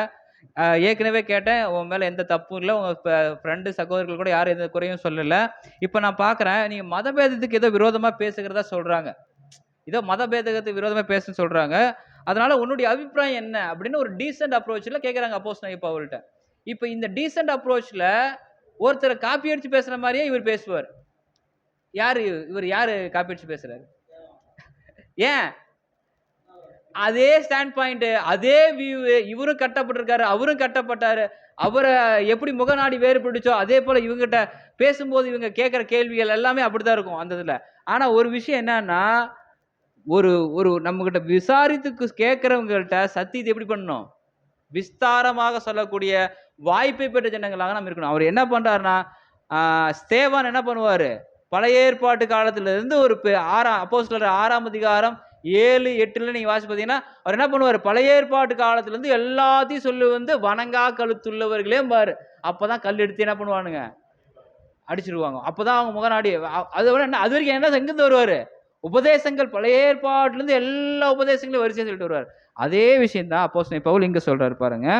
ஏற்கனவே கேட்டேன், உன் மேலே எந்த தப்பும் இல்லை, உங்கள் ஃப்ரெண்டு சகோதரர்கள் கூட யாரும் எந்த குறையும் சொல்லலை. இப்போ நான் பார்க்குறேன், நீங்கள் மதபேதத்துக்கு ஏதோ விரோதமாக பேசுகிறதா சொல்கிறாங்க, ஏதோ மதபேதத்துக்கு விரோதமாக பேசுன்னு சொல்கிறாங்க. அதனால் உன்னுடைய அபிப்பிராயம் என்ன அப்படின்னு ஒரு டீசெண்ட் அப்ரோச்சில் கேட்குறாங்க அப்போஸ்தலன் பவுல்ட்ட. இப்போ இந்த டீசெண்ட் அப்ரோச்சில் ஒருத்தரை காப்பி அடித்து பேசுகிற மாதிரியே இவர் பேசுவார். இவர் யார் காப்பி அடித்து பேசுகிறாரு? ஏன் அதே ஸ்டாண்ட் பாயிண்ட், அதே வியூ, இவரும் கட்டப்பட்டிருக்காரு, அவரும் கட்டப்பட்டாரு. அவரை எப்படி முகநாடி வேறுபட்டுச்சோ அதே போல இவங்ககிட்ட பேசும்போது இவங்க கேட்குற கேள்விகள் எல்லாமே அப்படிதான் இருக்கும் அந்த இதில். ஆனால் ஒரு விஷயம் என்னன்னா, ஒரு ஒரு நம்மகிட்ட விசாரித்து கேட்குறவங்கள்ட்ட சத்தியத்தை எப்படி பண்ணணும், விஸ்தாரமாக சொல்லக்கூடிய வாய்ப்பை பெற்ற ஜனங்களாக நம்ம இருக்கணும். அவர் என்ன பண்றாருன்னா, ஸ்தேவான் என்ன பண்ணுவார், பழைய ஏற்பாட்டு காலத்திலிருந்து ஒரு அப்போஸ்தலர் 6ஆம் அதிகாரம் 7, 8 நீங்கள் வாசி பார்த்தீங்கன்னா அவர் என்ன பண்ணுவார், பழைய ஏற்பாட்டு காலத்திலேருந்து எல்லாத்தையும் சொல்லி வந்து வணங்கா கழுத்துள்ளவர்களே பாரு. அப்போ தான் கல் எடுத்து என்ன பண்ணுவானுங்க, அடிச்சிருவாங்க. அப்போ தான் அவங்க முகநாடி. அதை விட என்ன, அது வரைக்கும் என்ன எங்கேருந்து வருவார், உபதேசங்கள் பழைய ஏற்பாட்டிலேருந்து எல்லா உபதேசங்களையும் வரிசையாக சொல்லிட்டு வருவார். அதே விஷயந்தான் அப்போஸ்தலன் பவுல் இங்கே சொல்கிறார் பாருங்க.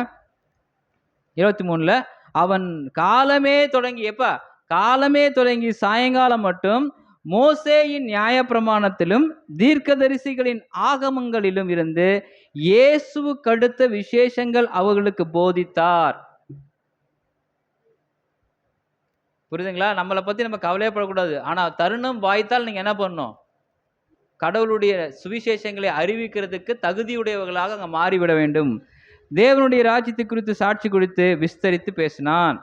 23ல் அவன் காலமே தொடங்கி, எப்போ காலமே தொடங்கி சாயங்காலம் மட்டும் மோசேயின் நியாயப்பிரமாணத்திலும் தீர்க்கதரிசிகளின் ஆகமங்களிலும் இருந்து இயேசுவுக்கு அடுத்த விசேஷங்கள் அவர்களுக்கு போதித்தார். புரியுதுங்களா? நம்மளை பற்றி நம்ம கவலைப்படக்கூடாது. ஆனால் தருணம் வாய்த்தால் நீங்கள் என்ன பண்ணணும், கடவுளுடைய சுவிசேஷங்களை அறிவிக்கிறதுக்கு தகுதியுடையவர்களாக அங்கே மாறிவிட வேண்டும். தேவனுடைய ராஜ்யத்தை குறித்து சாட்சி கொடுத்து விஸ்தரித்து பேசினான்.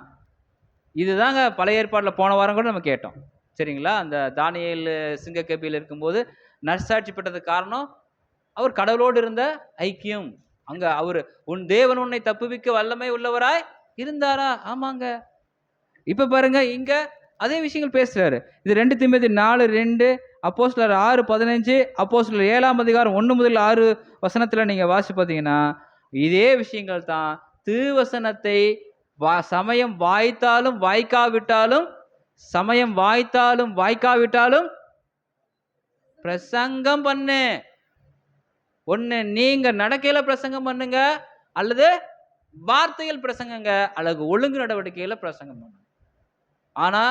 இதுதாங்க பழைய ஏற்பாட்டில் போன வாரம் கூட நம்ம கேட்டோம், சரிங்களா? அந்த தானியேல் சிங்கக்கபியில் இருக்கும்போது நற்சாட்சி பெற்றதுக்கு காரணம் அவர் கடவுளோடு இருந்த ஐக்கியம். அங்கே அவர் உன் தேவன் உன்னை தப்புவிக்க வல்லமை உள்ளவராய் இருந்தாரா? ஆமாங்க. இப்போ பாருங்க, இங்கே அதே விஷயங்கள் பேசுகிறாரு. இது 2 தீமோத்தேயு 4:2, அப்போஸ்தலர் 6:15, அப்போஸ்தலர் 7ஆம் அதிகாரம் 1 முதல் 6 வசனத்தில் நீங்கள் வாசி பார்த்தீங்கன்னா இதே விஷயங்கள் தான். திருவசனத்தை சமயம் வாய்த்தாலும் வாய்க்காவிட்டாலும், சமயம் வாய்த்தாலும் வாய்க்காவிட்டாலும் பிரசங்கம் பண்ணு. ஒன்று நீங்க நடக்கையில பிரசங்கம் பண்ணுங்க, அல்லது வார்த்தைகள் பிரசங்கங்க, அல்லது ஒழுங்கு நடவடிக்கையில பிரசங்கம் பண்ணுங்க. ஆனா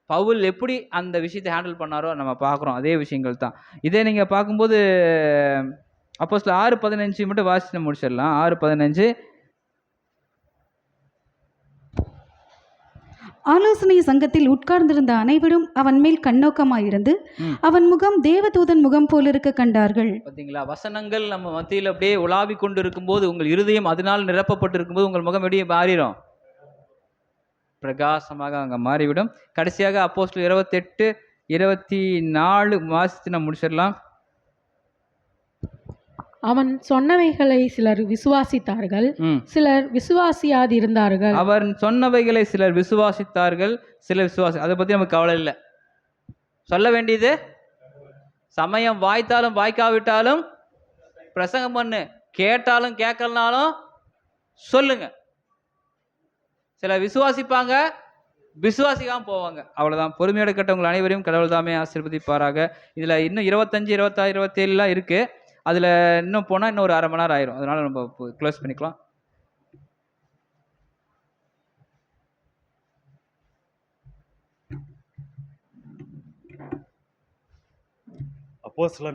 பவுல் எப்படி அந்த விஷயத்தை ஹேண்டில் பண்ணாரோ நம்ம பார்க்குறோம். அதே விஷயங்கள் தான். இதே நீங்க பார்க்கும்போது அப்போஸ்தலர் 6:15 மட்டும் வாசிச்சு முடிச்சிடலாம். 6:15. ஆலோசனை சங்கத்தில் உட்கார்ந்திருந்த அனைவரும் அவன் மேல் கண்ணோக்கமாயிருந்து அவன் முகம் தேவதூதன் முகம் போல இருக்க கண்டார்கள். பார்த்தீங்களா? வசனங்கள் நம்ம மத்தியில் அப்படியே உலாவி கொண்டு இருக்கும்போது உங்கள் இருதயம் அதனால் நிரப்பப்பட்டு இருக்கும்போது உங்கள் முகம் எப்படி மாறிடும், பிரகாசமாக அங்கே மாறிவிடும். கடைசியாக அப்போஸ்தலர் 28, 24 வாசித்து நம்ம முடிச்சிடலாம். அவன் சொன்னவைகளை சிலர் விசுவாசித்தார்கள், சிலர் விசுவாசியாதிருந்தார்கள். அவன் சொன்னவைகளை சிலர் விசுவாசித்தார்கள், சிலர் அதை பற்றி நமக்கு கவலை இல்லை. சொல்ல வேண்டியது சமயம் வாய்த்தாலும் வாய்க்காவிட்டாலும் பிரசங்கம் பண்ணு, கேட்டாலும் கேட்கலனாலும் சொல்லுங்க. சிலர் விசுவாசிப்பாங்க, விசுவாசிக்காம போவாங்க, அவ்வளோதான். பொறுமையோட கேட்டவங்கள் அனைவரையும் கடவுள் தாமே ஆசீர்வதிப்பாராக. இதில் இன்னும் 25, 26, 27 இருக்கு. அதில் இன்னும் போனால் இன்னும் ஒரு அரை மணி நேரம் ஆயிரும். அதனால நம்ம க்ளோஸ் பண்ணிக்கலாம். அப்போஸ்தலர்